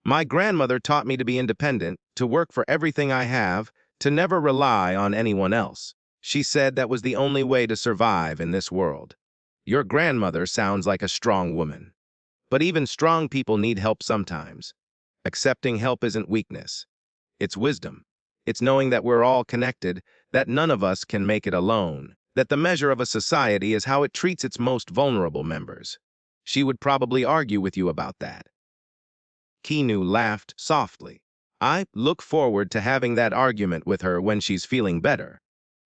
Speaker 1: My grandmother taught me to be independent, to work for everything I have, to never rely on anyone else. She said that was the only way to survive in this world." Your grandmother sounds like a strong woman. But even strong people need help sometimes. Accepting help isn't weakness. It's wisdom. It's knowing that we're all connected, that none of us can make it alone, that the measure of a society is how it treats its most vulnerable members. She would probably argue with you about that. Keanu laughed softly. "I look forward to having that argument with her when she's feeling better."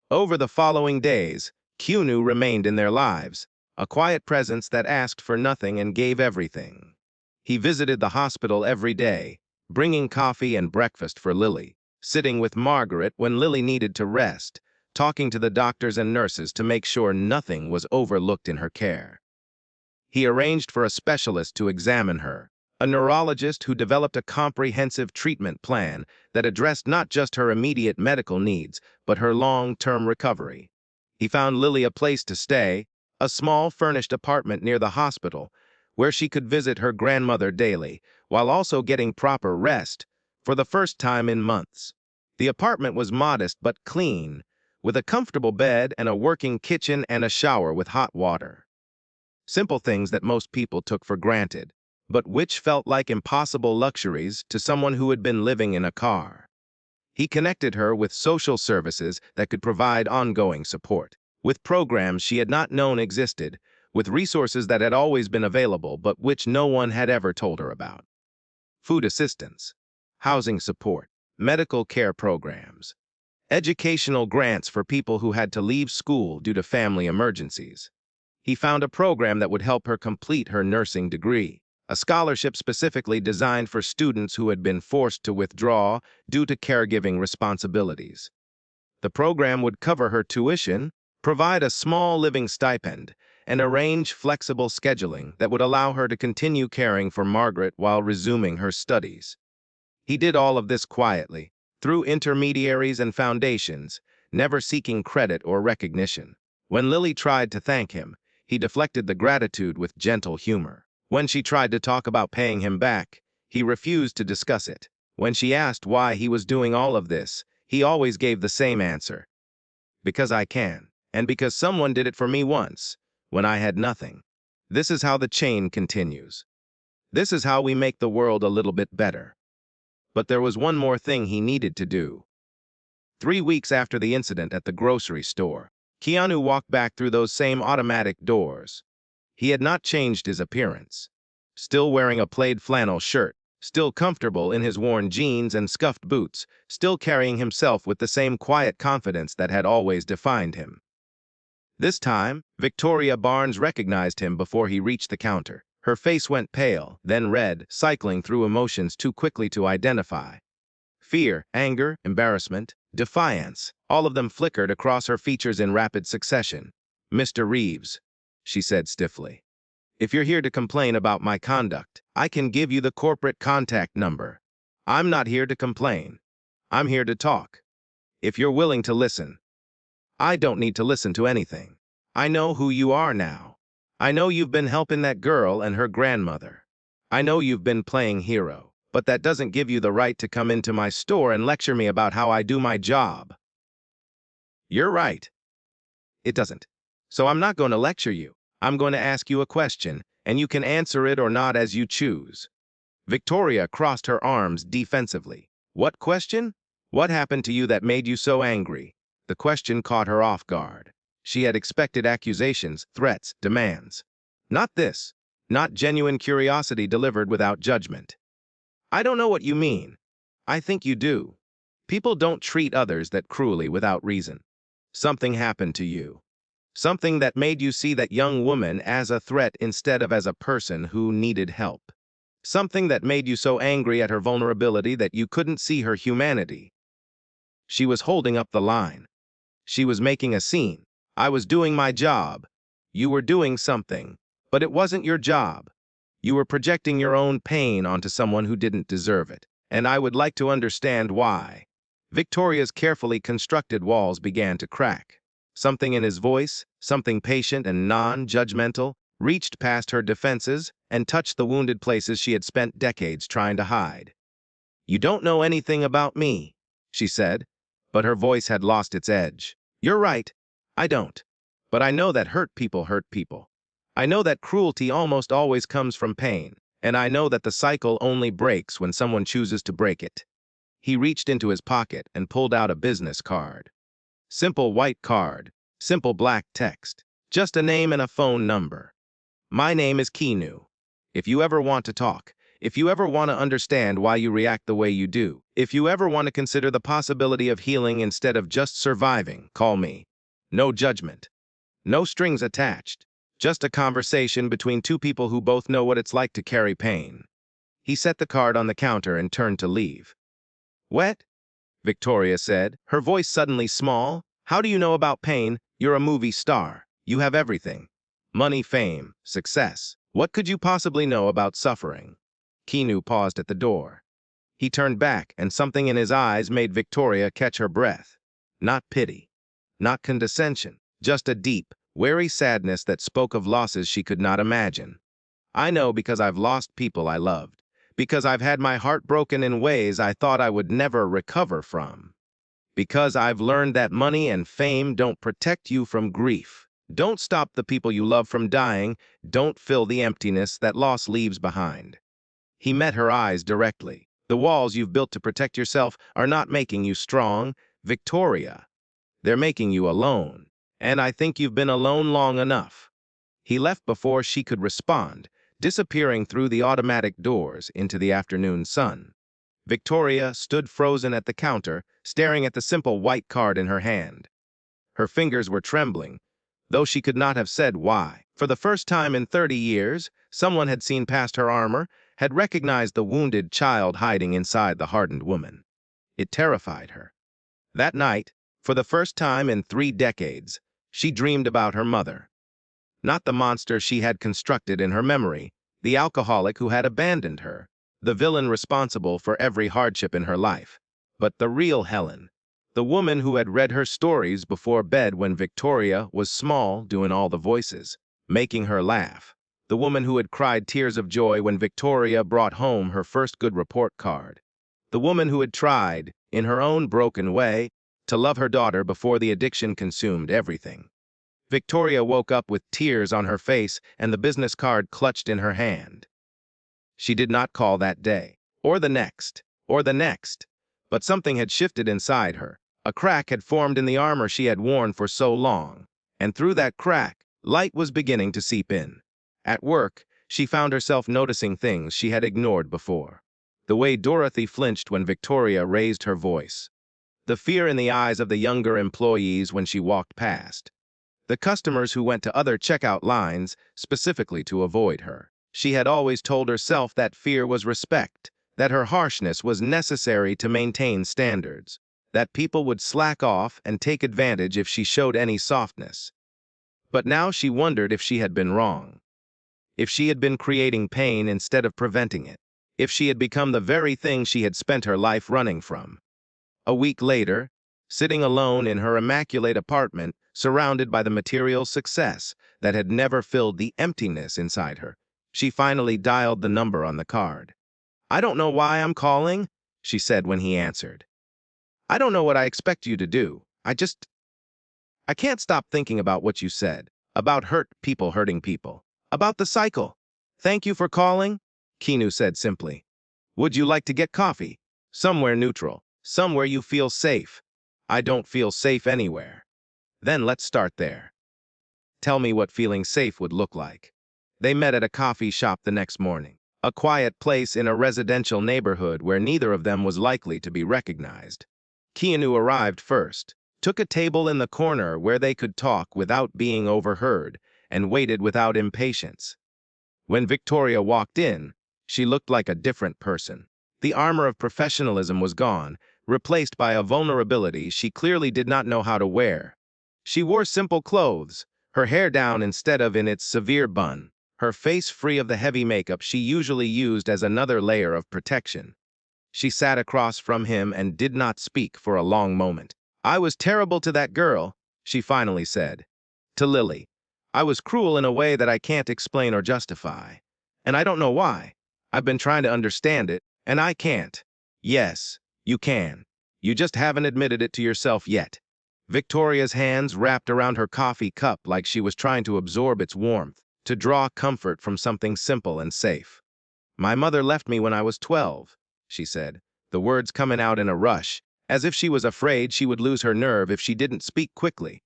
Speaker 1: Over the following days, Keanu remained in their lives, a quiet presence that asked for nothing and gave everything. He visited the hospital every day, bringing coffee and breakfast for Lily, sitting with Margaret when Lily needed to rest, talking to the doctors and nurses to make sure nothing was overlooked in her care. He arranged for a specialist to examine her, a neurologist who developed a comprehensive treatment plan that addressed not just her immediate medical needs, but her long-term recovery. He found Lily a place to stay, a small furnished apartment near the hospital, where she could visit her grandmother daily, while also getting proper rest, for the first time in months. The apartment was modest but clean, with a comfortable bed and a working kitchen and a shower with hot water. Simple things that most people took for granted, but which felt like impossible luxuries to someone who had been living in a car. He connected her with social services that could provide ongoing support, with programs she had not known existed, with resources that had always been available but which no one had ever told her about. Food assistance, housing support, medical care programs, educational grants for people who had to leave school due to family emergencies. He found a program that would help her complete her nursing degree, a scholarship specifically designed for students who had been forced to withdraw due to caregiving responsibilities. The program would cover her tuition, provide a small living stipend, and arrange flexible scheduling that would allow her to continue caring for Margaret while resuming her studies. He did all of this quietly, through intermediaries and foundations, never seeking credit or recognition. When Lily tried to thank him, he deflected the gratitude with gentle humor. When she tried to talk about paying him back, he refused to discuss it. When she asked why he was doing all of this, he always gave the same answer: "Because I can." And because someone did it for me once, when I had nothing. This is how the chain continues. This is how we make the world a little bit better. But there was one more thing he needed to do. 3 weeks after the incident at the grocery store, Keanu walked back through those same automatic doors. He had not changed his appearance. Still wearing a plaid flannel shirt, still comfortable in his worn jeans and scuffed boots, still carrying himself with the same quiet confidence that had always defined him. This time, Victoria Barnes recognized him before he reached the counter. Her face went pale, then red, cycling through emotions too quickly to identify. Fear, anger, embarrassment, defiance, all of them flickered across her features in rapid succession. "Mr. Reeves," she said stiffly, "if you're here to complain about my conduct, I can give you the corporate contact number. I'm not here to complain. I'm here to talk. If you're willing to listen." "I don't need to listen to anything. I know who you are now. I know you've been helping that girl and her grandmother. I know you've been playing hero, but that doesn't give you the right to come into my store and lecture me about how I do my job." "You're right. It doesn't. So I'm not going to lecture you. I'm going to ask you a question, and you can answer it or not as you choose." Victoria crossed her arms defensively. "What question? What happened to you that made you so angry?" The question caught her off guard. She had expected accusations, threats, demands. Not this. Not genuine curiosity delivered without judgment. "I don't know what you mean." "I think you do. People don't treat others that cruelly without reason. Something happened to you. Something that made you see that young woman as a threat instead of as a person who needed help. Something that made you so angry at her vulnerability that you couldn't see her humanity." She was holding up the line. She was making a scene. "I was doing my job. You were doing something, but it wasn't your job. You were projecting your own pain onto someone who didn't deserve it, and I would like to understand why." Victoria's carefully constructed walls began to crack. Something in his voice, something patient and non-judgmental, reached past her defenses and touched the wounded places she had spent decades trying to hide. "You don't know anything about me," she said, but her voice had lost its edge. "You're right, I don't. But I know that hurt people hurt people. I know that cruelty almost always comes from pain, and I know that the cycle only breaks when someone chooses to break it." He reached into his pocket and pulled out a business card. Simple white card, simple black text, just a name and a phone number. "My name is Keanu. If you ever want to talk, if you ever want to understand why you react the way you do, if you ever want to consider the possibility of healing instead of just surviving, call me. No judgment. No strings attached. Just a conversation between two people who both know what it's like to carry pain." He set the card on the counter and turned to leave. "What?" Victoria said, her voice suddenly small. "How do you know about pain? You're a movie star. You have everything. Money, fame, success. What could you possibly know about suffering?" Keanu paused at the door. He turned back, and something in his eyes made Victoria catch her breath. Not pity, not condescension, just a deep, wary sadness that spoke of losses she could not imagine. "I know because I've lost people I loved. Because I've had my heart broken in ways I thought I would never recover from. Because I've learned that money and fame don't protect you from grief. Don't stop the people you love from dying. Don't fill the emptiness that loss leaves behind." He met her eyes directly. "The walls you've built to protect yourself are not making you strong, Victoria. They're making you alone. And I think you've been alone long enough." He left before she could respond, disappearing through the automatic doors into the afternoon sun. Victoria stood frozen at the counter, staring at the simple white card in her hand. Her fingers were trembling, though she could not have said why. For the first time in 30 years, someone had seen past her armor, had recognized the wounded child hiding inside the hardened woman. It terrified her. That night, for the first time in 3 decades, she dreamed about her mother. Not the monster she had constructed in her memory, the alcoholic who had abandoned her, the villain responsible for every hardship in her life, but the real Helen, the woman who had read her stories before bed when Victoria was small, doing all the voices, making her laugh, the woman who had cried tears of joy when Victoria brought home her first good report card, the woman who had tried, in her own broken way, to love her daughter before the addiction consumed everything. Victoria woke up with tears on her face and the business card clutched in her hand. She did not call that day, or the next, or the next, but something had shifted inside her. A crack had formed in the armor she had worn for so long, and through that crack, light was beginning to seep in. At work, she found herself noticing things she had ignored before. The way Dorothy flinched when Victoria raised her voice. The fear in the eyes of the younger employees when she walked past. The customers who went to other checkout lines specifically to avoid her. She had always told herself that fear was respect, that her harshness was necessary to maintain standards, that people would slack off and take advantage if she showed any softness. But now she wondered if she had been wrong. If she had been creating pain instead of preventing it. If she had become the very thing she had spent her life running from. A week later, sitting alone in her immaculate apartment, surrounded by the material success that had never filled the emptiness inside her, she finally dialed the number on the card. "I don't know why I'm calling," she said when he answered. "I don't know what I expect you to do. I can't stop thinking about what you said, about hurt people hurting people, about the cycle." "Thank you for calling," Keanu said simply. "Would you like to get coffee? Somewhere neutral, somewhere you feel safe." "I don't feel safe anywhere." "Then let's start there. Tell me what feeling safe would look like." They met at a coffee shop the next morning, a quiet place in a residential neighborhood where neither of them was likely to be recognized. Keanu arrived first, took a table in the corner where they could talk without being overheard, and waited without impatience. When Victoria walked in, she looked like a different person. The armor of professionalism was gone, replaced by a vulnerability she clearly did not know how to wear. She wore simple clothes, her hair down instead of in its severe bun, her face free of the heavy makeup she usually used as another layer of protection. She sat across from him and did not speak for a long moment. "I was terrible to that girl," she finally said. "To Lily. I was cruel in a way that I can't explain or justify. And I don't know why. I've been trying to understand it, and I can't." "Yes, you can. You just haven't admitted it to yourself yet." Victoria's hands wrapped around her coffee cup like she was trying to absorb its warmth, to draw comfort from something simple and safe. "My mother left me when I was 12, she said, the words coming out in a rush, as if she was afraid she would lose her nerve if she didn't speak quickly.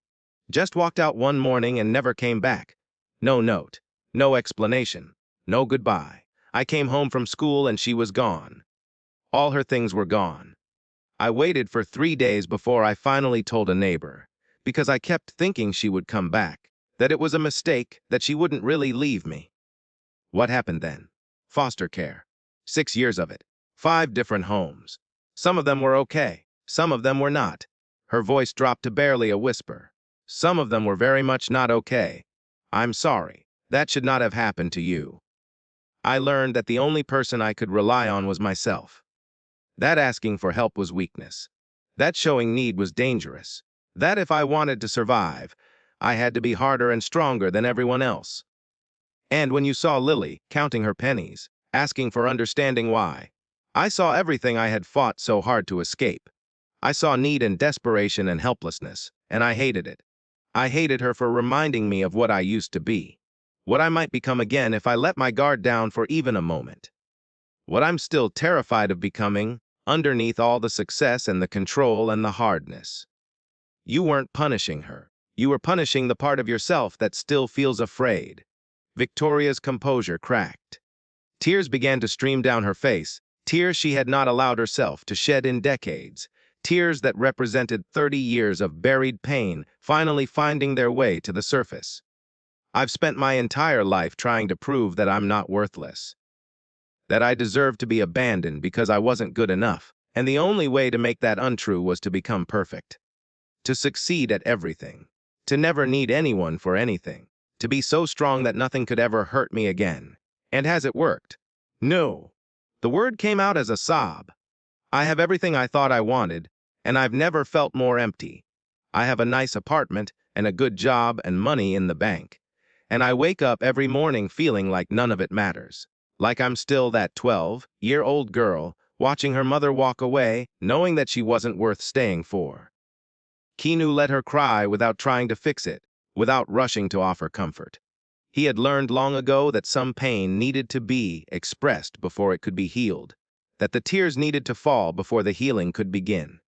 Speaker 1: Just walked out one morning and never came back. No note, no explanation, no goodbye. I came home from school and she was gone. All her things were gone. I waited for 3 days before I finally told a neighbor, because I kept thinking she would come back, that it was a mistake, that she wouldn't really leave me." "What happened then?" "Foster care. 6 years of it. 5 different homes. Some of them were okay, some of them were not." Her voice dropped to barely a whisper. "Some of them were very much not okay. I'm sorry. That should not have happened to you. I learned that the only person I could rely on was myself. That asking for help was weakness. That showing need was dangerous. That if I wanted to survive, I had to be harder and stronger than everyone else. And when you saw Lily, counting her pennies, asking for understanding why, I saw everything I had fought so hard to escape. I saw need and desperation and helplessness, and I hated it. I hated her for reminding me of what I used to be, what I might become again if I let my guard down for even a moment. What I'm still terrified of becoming, underneath all the success and the control and the hardness." You weren't punishing her. You were punishing the part of yourself that still feels afraid. Victoria's composure cracked. Tears began to stream down her face, tears she had not allowed herself to shed in decades, tears that represented 30 years of buried pain finally finding their way to the surface. "I've spent my entire life trying to prove that I'm not worthless, that I deserve to be abandoned because I wasn't good enough, and the only way to make that untrue was to become perfect. To succeed at everything, to never need anyone for anything, to be so strong that nothing could ever hurt me again. And has it worked? No." The word came out as a sob. "I have everything I thought I wanted, and I've never felt more empty. I have a nice apartment and a good job and money in the bank, and I wake up every morning feeling like none of it matters. Like I'm still that 12-year-old girl, watching her mother walk away, knowing that she wasn't worth staying for." Keanu let her cry without trying to fix it, without rushing to offer comfort. He had learned long ago that some pain needed to be expressed before it could be healed, that the tears needed to fall before the healing could begin.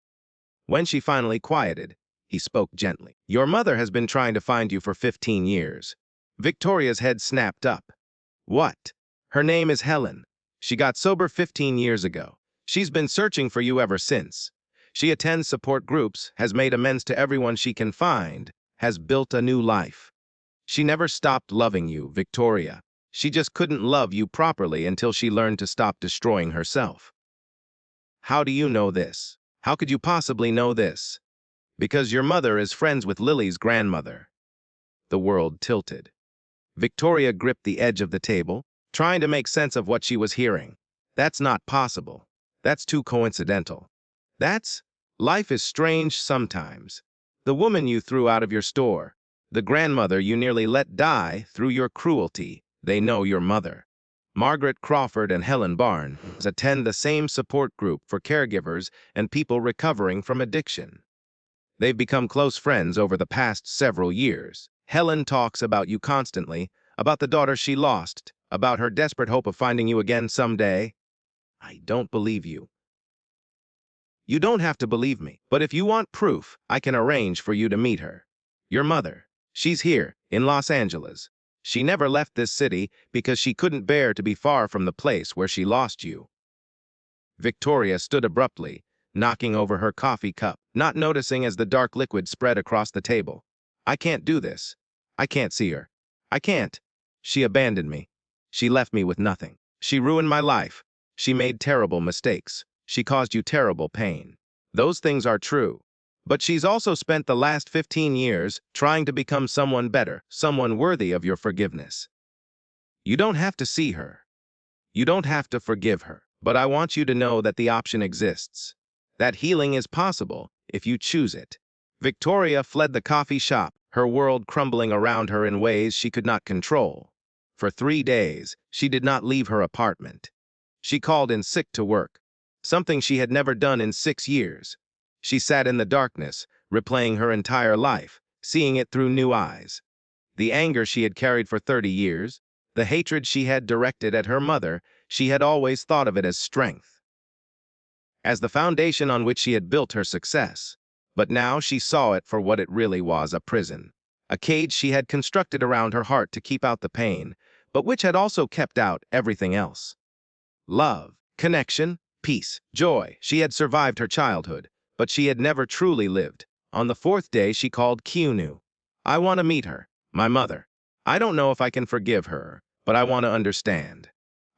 Speaker 1: When she finally quieted, he spoke gently. "Your mother has been trying to find you for 15 years. Victoria's head snapped up. What? Her name is Helen. She got sober 15 years ago. She's been searching for you ever since. She attends support groups, has made amends to everyone she can find, has built a new life. She never stopped loving you, Victoria. She just couldn't love you properly until she learned to stop destroying herself." "How do you know this? How could you possibly know this?" "Because your mother is friends with Lily's grandmother." The world tilted. Victoria gripped the edge of the table, trying to make sense of what she was hearing. That's not possible. That's too coincidental. Life is strange sometimes. The woman you threw out of your store, the grandmother you nearly let die through your cruelty, they know your mother. Margaret Crawford and Helen Barnes attend the same support group for caregivers and people recovering from addiction. They've become close friends over the past several years. Helen talks about you constantly, about the daughter she lost, about her desperate hope of finding you again someday. I don't believe you. You don't have to believe me, but if you want proof, I can arrange for you to meet her. Your mother. She's here, in Los Angeles. She never left this city because she couldn't bear to be far from the place where she lost you. Victoria stood abruptly, knocking over her coffee cup, not noticing as the dark liquid spread across the table. "I can't do this. I can't see her. I can't. She abandoned me. She left me with nothing. She ruined my life. She made terrible mistakes. She caused you terrible pain. Those things are true. But she's also spent the last 15 years trying to become someone better, someone worthy of your forgiveness. You don't have to see her. You don't have to forgive her. But I want you to know that the option exists. That healing is possible if you choose it." Victoria fled the coffee shop, her world crumbling around her in ways she could not control. For 3 days, she did not leave her apartment. She called in sick to work, something she had never done in 6 years. She sat in the darkness, replaying her entire life, seeing it through new eyes. The anger she had carried for 30 years, the hatred she had directed at her mother, she had always thought of it as strength, as the foundation on which she had built her success. But now she saw it for what it really was, a prison, a cage she had constructed around her heart to keep out the pain, but which had also kept out everything else. Love, connection, peace, joy. She had survived her childhood, but she had never truly lived. On the 4th day, she called Keanu. "I want to meet her, my mother. I don't know if I can forgive her, but I want to understand.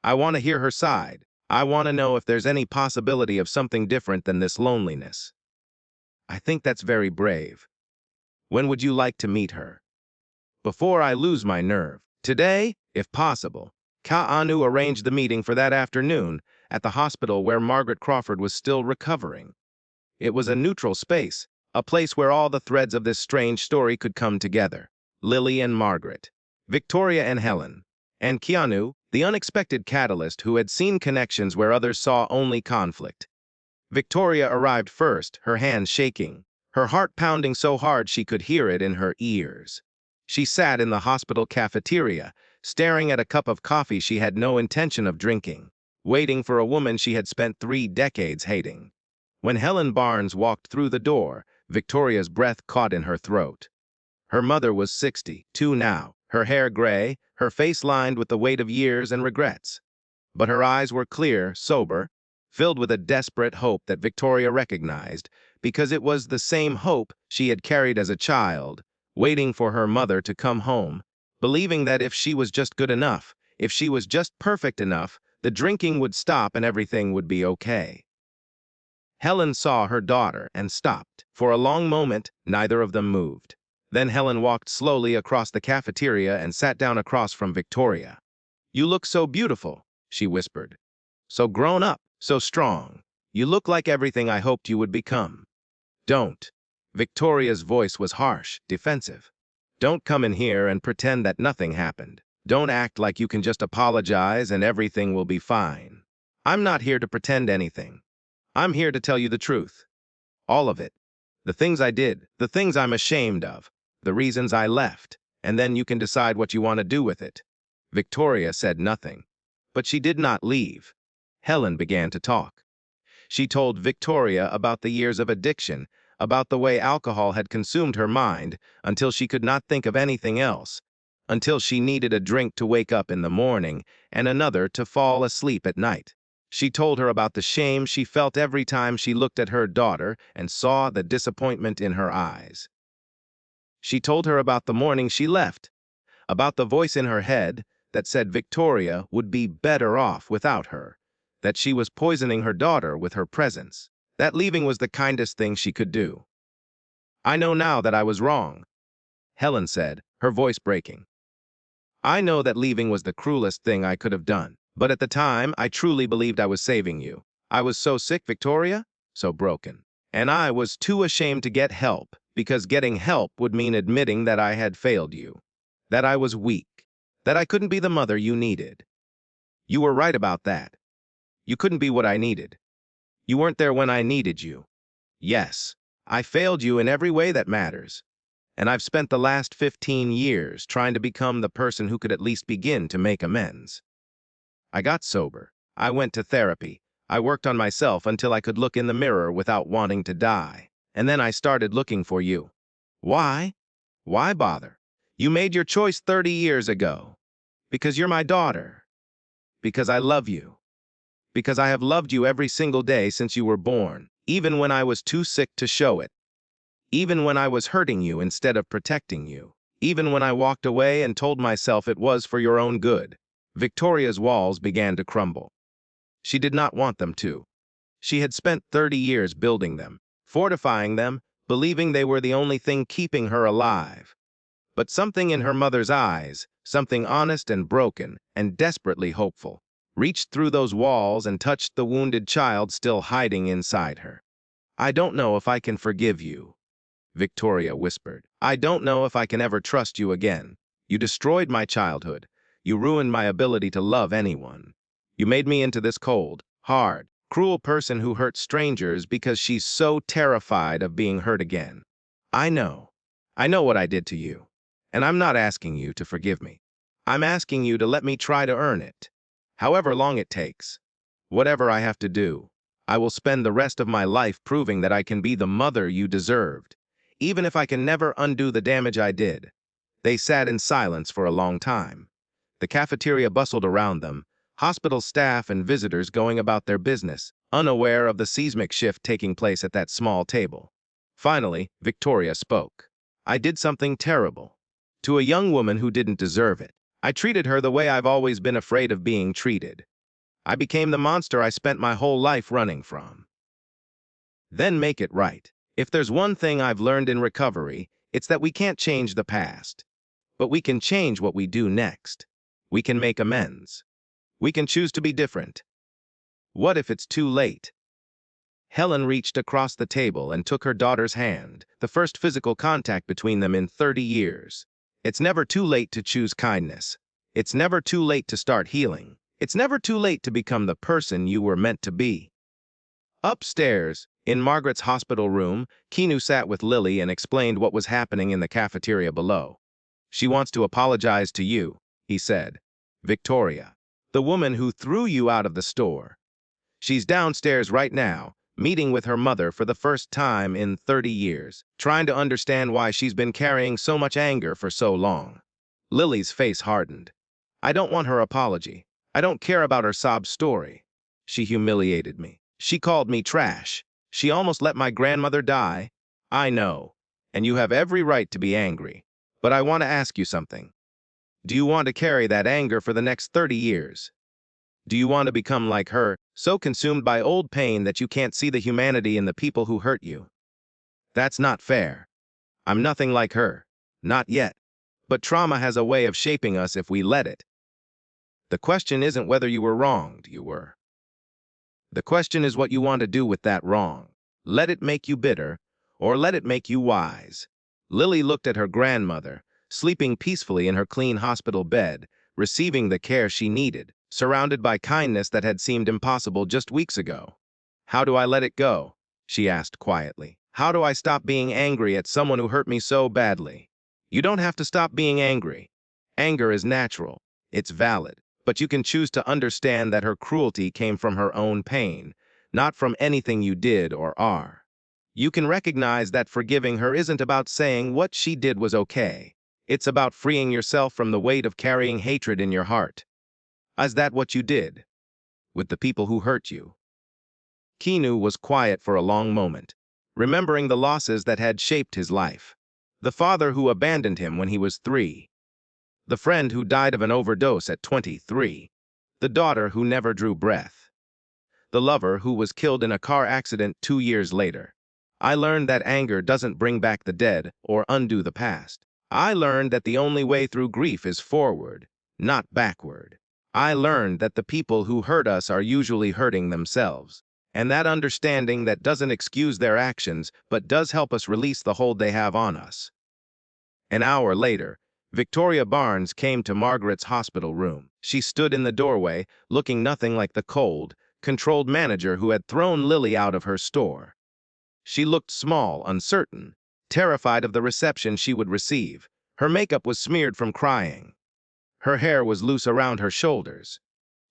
Speaker 1: I want to hear her side. I want to know if there's any possibility of something different than this loneliness." "I think that's very brave. When would you like to meet her?" "Before I lose my nerve. Today, if possible." Keanu arranged the meeting for that afternoon at the hospital where Margaret Crawford was still recovering. It was a neutral space, a place where all the threads of this strange story could come together. Lily and Margaret, Victoria and Helen, and Keanu, the unexpected catalyst who had seen connections where others saw only conflict. Victoria arrived first, her hands shaking, her heart pounding so hard she could hear it in her ears. She sat in the hospital cafeteria, staring at a cup of coffee she had no intention of drinking, waiting for a woman she had spent 3 decades hating. When Helen Barnes walked through the door, Victoria's breath caught in her throat. Her mother was 62 now, her hair gray, her face lined with the weight of years and regrets. But her eyes were clear, sober, filled with a desperate hope that Victoria recognized, because it was the same hope she had carried as a child, waiting for her mother to come home, believing that if she was just good enough, if she was just perfect enough, the drinking would stop and everything would be okay. Helen saw her daughter and stopped. For a long moment, neither of them moved. Then Helen walked slowly across the cafeteria and sat down across from Victoria. "You look so beautiful," she whispered. "So grown up, so strong. You look like everything I hoped you would become." "Don't." Victoria's voice was harsh, defensive. "Don't come in here and pretend that nothing happened. Don't act like you can just apologize and everything will be fine. I'm not here to pretend anything. I'm here to tell you the truth. All of it. The things I did, the things I'm ashamed of, the reasons I left, and then you can decide what you want to do with it." Victoria said nothing, but she did not leave. Helen began to talk. She told Victoria about the years of addiction, about the way alcohol had consumed her mind until she could not think of anything else, until she needed a drink to wake up in the morning and another to fall asleep at night. She told her about the shame she felt every time she looked at her daughter and saw the disappointment in her eyes. She told her about the morning she left, about the voice in her head that said Victoria would be better off without her, that she was poisoning her daughter with her presence, that leaving was the kindest thing she could do. "I know now that I was wrong," Helen said, her voice breaking. "I know that leaving was the cruelest thing I could have done, but at the time I truly believed I was saving you. I was so sick, Victoria, so broken. And I was too ashamed to get help, because getting help would mean admitting that I had failed you, that I was weak, that I couldn't be the mother you needed. You were right about that. You couldn't be what I needed. You weren't there when I needed you. Yes, I failed you in every way that matters. And I've spent the last 15 years trying to become the person who could at least begin to make amends. I got sober. I went to therapy. I worked on myself until I could look in the mirror without wanting to die. And then I started looking for you. Why? Why bother? You made your choice 30 years ago. Because you're my daughter. Because I love you. Because I have loved you every single day since you were born, even when I was too sick to show it. Even when I was hurting you instead of protecting you. Even when I walked away and told myself it was for your own good. Victoria's walls began to crumble. She did not want them to. She had spent 30 years building them, fortifying them, believing they were the only thing keeping her alive. But something in her mother's eyes, something honest and broken and desperately hopeful, reached through those walls and touched the wounded child still hiding inside her. "I don't know if I can forgive you," Victoria whispered. "I don't know if I can ever trust you again. You destroyed my childhood. You ruined my ability to love anyone. You made me into this cold, hard, cruel person who hurts strangers because she's so terrified of being hurt again. I know. I know what I did to you. And I'm not asking you to forgive me. I'm asking you to let me try to earn it. However long it takes. Whatever I have to do. I will spend the rest of my life proving that I can be the mother you deserved, even if I can never undo the damage I did." They sat in silence for a long time. The cafeteria bustled around them, hospital staff and visitors going about their business, unaware of the seismic shift taking place at that small table. Finally, Victoria spoke. "I did something terrible. To a young woman who didn't deserve it. I treated her the way I've always been afraid of being treated. I became the monster I spent my whole life running from." Then make it right. If there's one thing I've learned in recovery, it's that we can't change the past. But we can change what we do next. We can make amends. We can choose to be different. What if it's too late? Helen reached across the table and took her daughter's hand, the first physical contact between them in 30 years. It's never too late to choose kindness. It's never too late to start healing. It's never too late to become the person you were meant to be. Upstairs, in Margaret's hospital room, Keanu sat with Lily and explained what was happening in the cafeteria below. "She wants to apologize to you," he said. "Victoria, the woman who threw you out of the store. She's downstairs right now, meeting with her mother for the first time in 30 years, trying to understand why she's been carrying so much anger for so long." Lily's face hardened. "I don't want her apology. I don't care about her sob story. She humiliated me. She called me trash. She almost let my grandmother die. I know, and you have every right to be angry. But I want to ask you something. Do you want to carry that anger for the next 30 years? Do you want to become like her, so consumed by old pain that you can't see the humanity in the people who hurt you? That's not fair. I'm nothing like her. Not yet. But trauma has a way of shaping us if we let it. The question isn't whether you were wronged, you were. The question is what you want to do with that wrong. Let it make you bitter, or let it make you wise." Lily looked at her grandmother, sleeping peacefully in her clean hospital bed, receiving the care she needed, surrounded by kindness that had seemed impossible just weeks ago. "How do I let it go?" she asked quietly. "How do I stop being angry at someone who hurt me so badly?" You don't have to stop being angry. Anger is natural. It's valid. But you can choose to understand that her cruelty came from her own pain, not from anything you did or are. You can recognize that forgiving her isn't about saying what she did was okay. It's about freeing yourself from the weight of carrying hatred in your heart. Is that what you did with the people who hurt you? Keanu was quiet for a long moment, remembering the losses that had shaped his life. The father who abandoned him when he was 3. The friend who died of an overdose at 23. The daughter who never drew breath. The lover who was killed in a car accident 2 years later. I learned that anger doesn't bring back the dead or undo the past. I learned that the only way through grief is forward, not backward. I learned that the people who hurt us are usually hurting themselves. And that understanding that doesn't excuse their actions, but does help us release the hold they have on us. An hour later, Victoria Barnes came to Margaret's hospital room. She stood in the doorway, looking nothing like the cold, controlled manager who had thrown Lily out of her store. She looked small, uncertain, terrified of the reception she would receive. Her makeup was smeared from crying. Her hair was loose around her shoulders.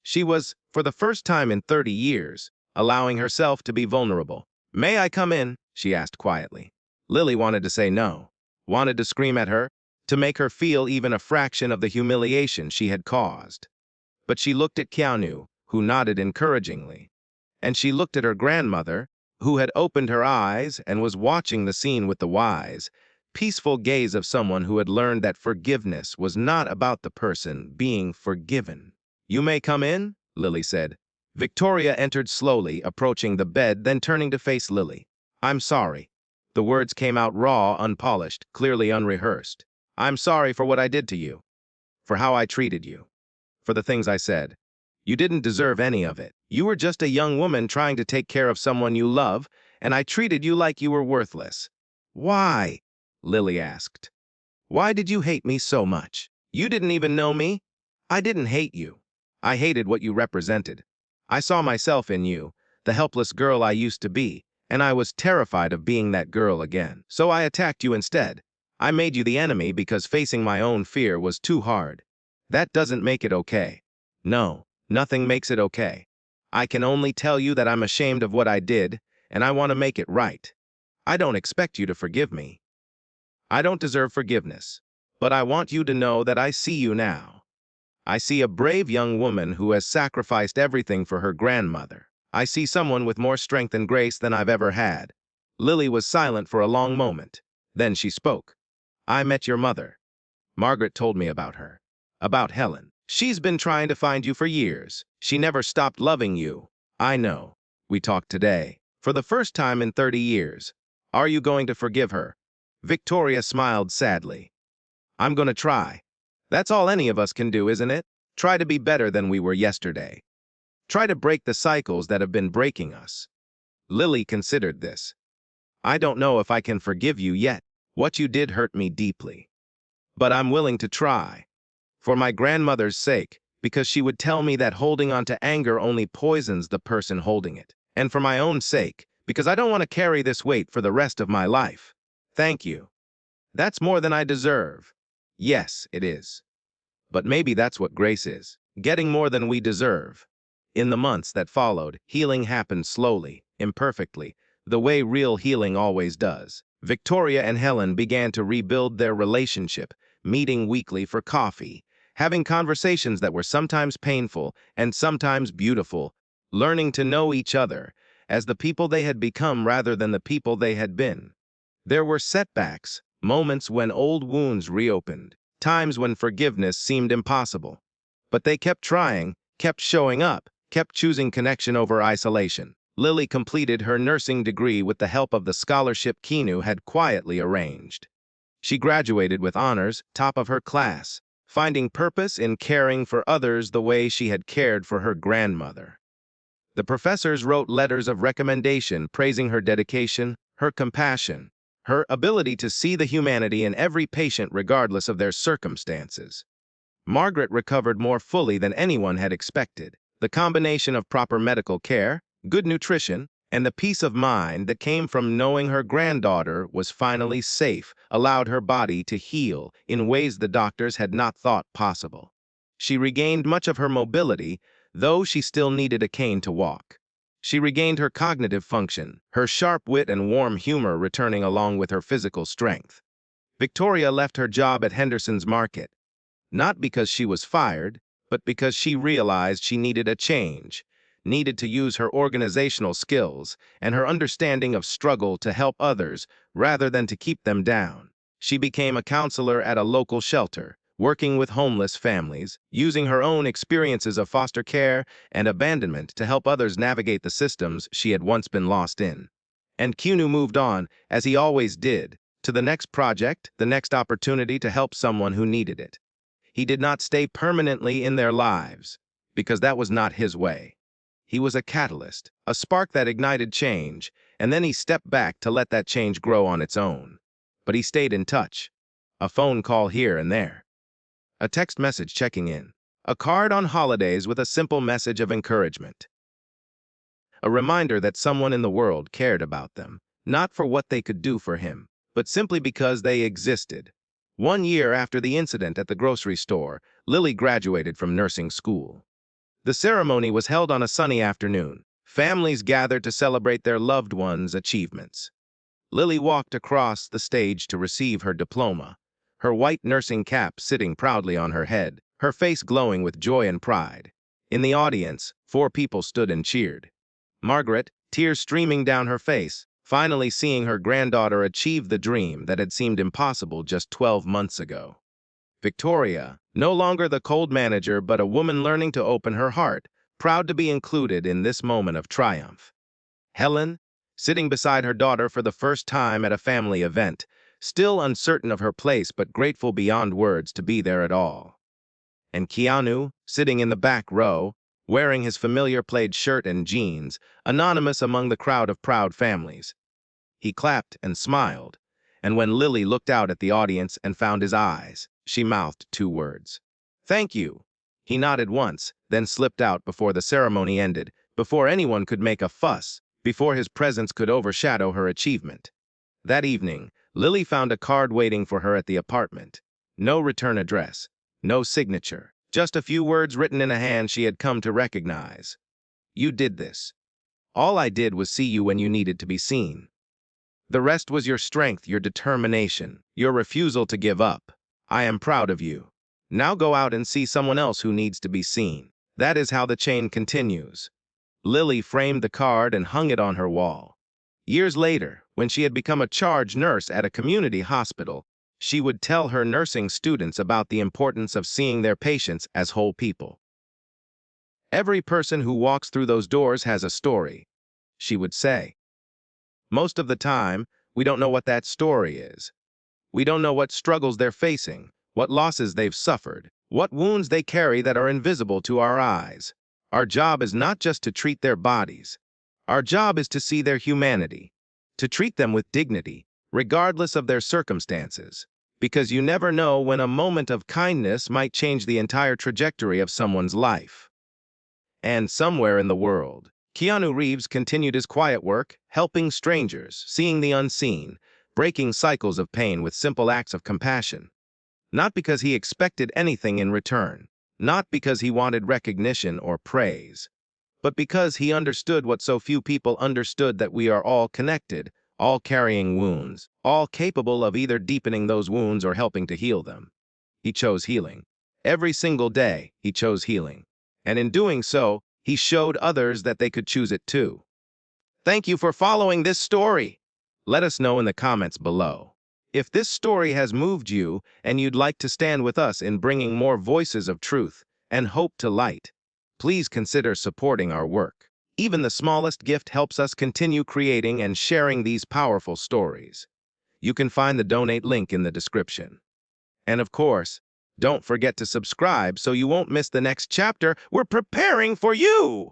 Speaker 1: She was, for the first time in 30 years, allowing herself to be vulnerable. "May I come in?" she asked quietly. Lily wanted to say no, wanted to scream at her, to make her feel even a fraction of the humiliation she had caused. But she looked at Keanu, who nodded encouragingly. And she looked at her grandmother, who had opened her eyes and was watching the scene with the wise, peaceful gaze of someone who had learned that forgiveness was not about the person being forgiven. "You may come in," Lily said. Victoria entered slowly, approaching the bed, then turning to face Lily. "I'm sorry." The words came out raw, unpolished, clearly unrehearsed. "I'm sorry for what I did to you, for how I treated you, for the things I said. You didn't deserve any of it. You were just a young woman trying to take care of someone you love, and I treated you like you were worthless." "Why?" Lily asked. "Why did you hate me so much? You didn't even know me." "I didn't hate you. I hated what you represented. I saw myself in you, the helpless girl I used to be, and I was terrified of being that girl again. So I attacked you instead. I made you the enemy because facing my own fear was too hard. That doesn't make it okay. No, nothing makes it okay. I can only tell you that I'm ashamed of what I did, and I want to make it right. I don't expect you to forgive me. I don't deserve forgiveness, but I want you to know that I see you now. I see a brave young woman who has sacrificed everything for her grandmother. I see someone with more strength and grace than I've ever had." Lily was silent for a long moment. Then she spoke. "I met your mother. Margaret told me about her. About Helen. She's been trying to find you for years. She never stopped loving you. I know. We talked today. For the first time in 30 years. Are you going to forgive her?" Victoria smiled sadly. "I'm going to try. That's all any of us can do, isn't it? Try to be better than we were yesterday. Try to break the cycles that have been breaking us." Lily considered this. "I don't know if I can forgive you yet. What you did hurt me deeply. But I'm willing to try. For my grandmother's sake, because she would tell me that holding on to anger only poisons the person holding it. And for my own sake, because I don't want to carry this weight for the rest of my life. Thank you. That's more than I deserve." "Yes, it is. But maybe that's what grace is, getting more than we deserve." In the months that followed, healing happened slowly, imperfectly, the way real healing always does. Victoria and Helen began to rebuild their relationship, meeting weekly for coffee, having conversations that were sometimes painful and sometimes beautiful, learning to know each other as the people they had become rather than the people they had been. There were setbacks, moments when old wounds reopened, times when forgiveness seemed impossible. But they kept trying, kept showing up, kept choosing connection over isolation. Lily completed her nursing degree with the help of the scholarship Keanu had quietly arranged. She graduated with honors, top of her class, finding purpose in caring for others the way she had cared for her grandmother. The professors wrote letters of recommendation praising her dedication, her compassion, her ability to see the humanity in every patient regardless of their circumstances. Margaret recovered more fully than anyone had expected. The combination of proper medical care, good nutrition, And the peace of mind that came from knowing her granddaughter was finally safe allowed her body to heal in ways the doctors had not thought possible. She regained much of her mobility, though she still needed a cane to walk. She regained her cognitive function, her sharp wit and warm humor returning along with her physical strength. Victoria left her job at Henderson's Market, not because she was fired, but because she realized she needed a change, needed to use her organizational skills and her understanding of struggle to help others rather than to keep them down. She became a counselor at a local shelter, working with homeless families, using her own experiences of foster care and abandonment to help others navigate the systems she had once been lost in. And Keanu moved on, as he always did, to the next project, the next opportunity to help someone who needed it. He did not stay permanently in their lives, because that was not his way. He was a catalyst, a spark that ignited change, and then he stepped back to let that change grow on its own. But he stayed in touch. A phone call here and there. A text message checking in. A card on holidays with a simple message of encouragement. A reminder that someone in the world cared about them, not for what they could do for him, but simply because they existed. 1 year after the incident at the grocery store, Lily graduated from nursing school. The ceremony was held on a sunny afternoon. Families gathered to celebrate their loved ones' achievements. Lily walked across the stage to receive her diploma, her white nursing cap sitting proudly on her head, her face glowing with joy and pride. In the audience, 4 people stood and cheered. Margaret, tears streaming down her face, finally seeing her granddaughter achieve the dream that had seemed impossible just 12 months ago. Victoria, no longer the cold manager but a woman learning to open her heart, proud to be included in this moment of triumph. Helen, sitting beside her daughter for the first time at a family event, still uncertain of her place but grateful beyond words to be there at all. And Keanu, sitting in the back row, wearing his familiar plaid shirt and jeans, anonymous among the crowd of proud families. He clapped and smiled, and when Lily looked out at the audience and found his eyes, she mouthed 2 words. "Thank you." He nodded once, then slipped out before the ceremony ended, before anyone could make a fuss, before his presence could overshadow her achievement. That evening, Lily found a card waiting for her at the apartment. No return address, no signature, just a few words written in a hand she had come to recognize. "You did this. All I did was see you when you needed to be seen. The rest was your strength, your determination, your refusal to give up. I am proud of you. Now go out and see someone else who needs to be seen." That is how the chain continues. Lily framed the card and hung it on her wall. Years later, when she had become a charge nurse at a community hospital, she would tell her nursing students about the importance of seeing their patients as whole people. "Every person who walks through those doors has a story," she would say. Most of the time, we don't know what that story is. We don't know what struggles they're facing, what losses they've suffered, what wounds they carry that are invisible to our eyes. Our job is not just to treat their bodies. Our job is to see their humanity, to treat them with dignity, regardless of their circumstances, because you never know when a moment of kindness might change the entire trajectory of someone's life. And somewhere in the world, Keanu Reeves continued his quiet work, helping strangers, seeing the unseen, breaking cycles of pain with simple acts of compassion. Not because he expected anything in return, not because he wanted recognition or praise, but because he understood what so few people understood, that we are all connected, all carrying wounds, all capable of either deepening those wounds or helping to heal them. He chose healing. Every single day, he chose healing. And in doing so, he showed others that they could choose it too. Thank you for following this story. Let us know in the comments below. If this story has moved you and you'd like to stand with us in bringing more voices of truth and hope to light, please consider supporting our work. Even the smallest gift helps us continue creating and sharing these powerful stories. You can find the donate link in the description. And of course, don't forget to subscribe so you won't miss the next chapter we're preparing for you!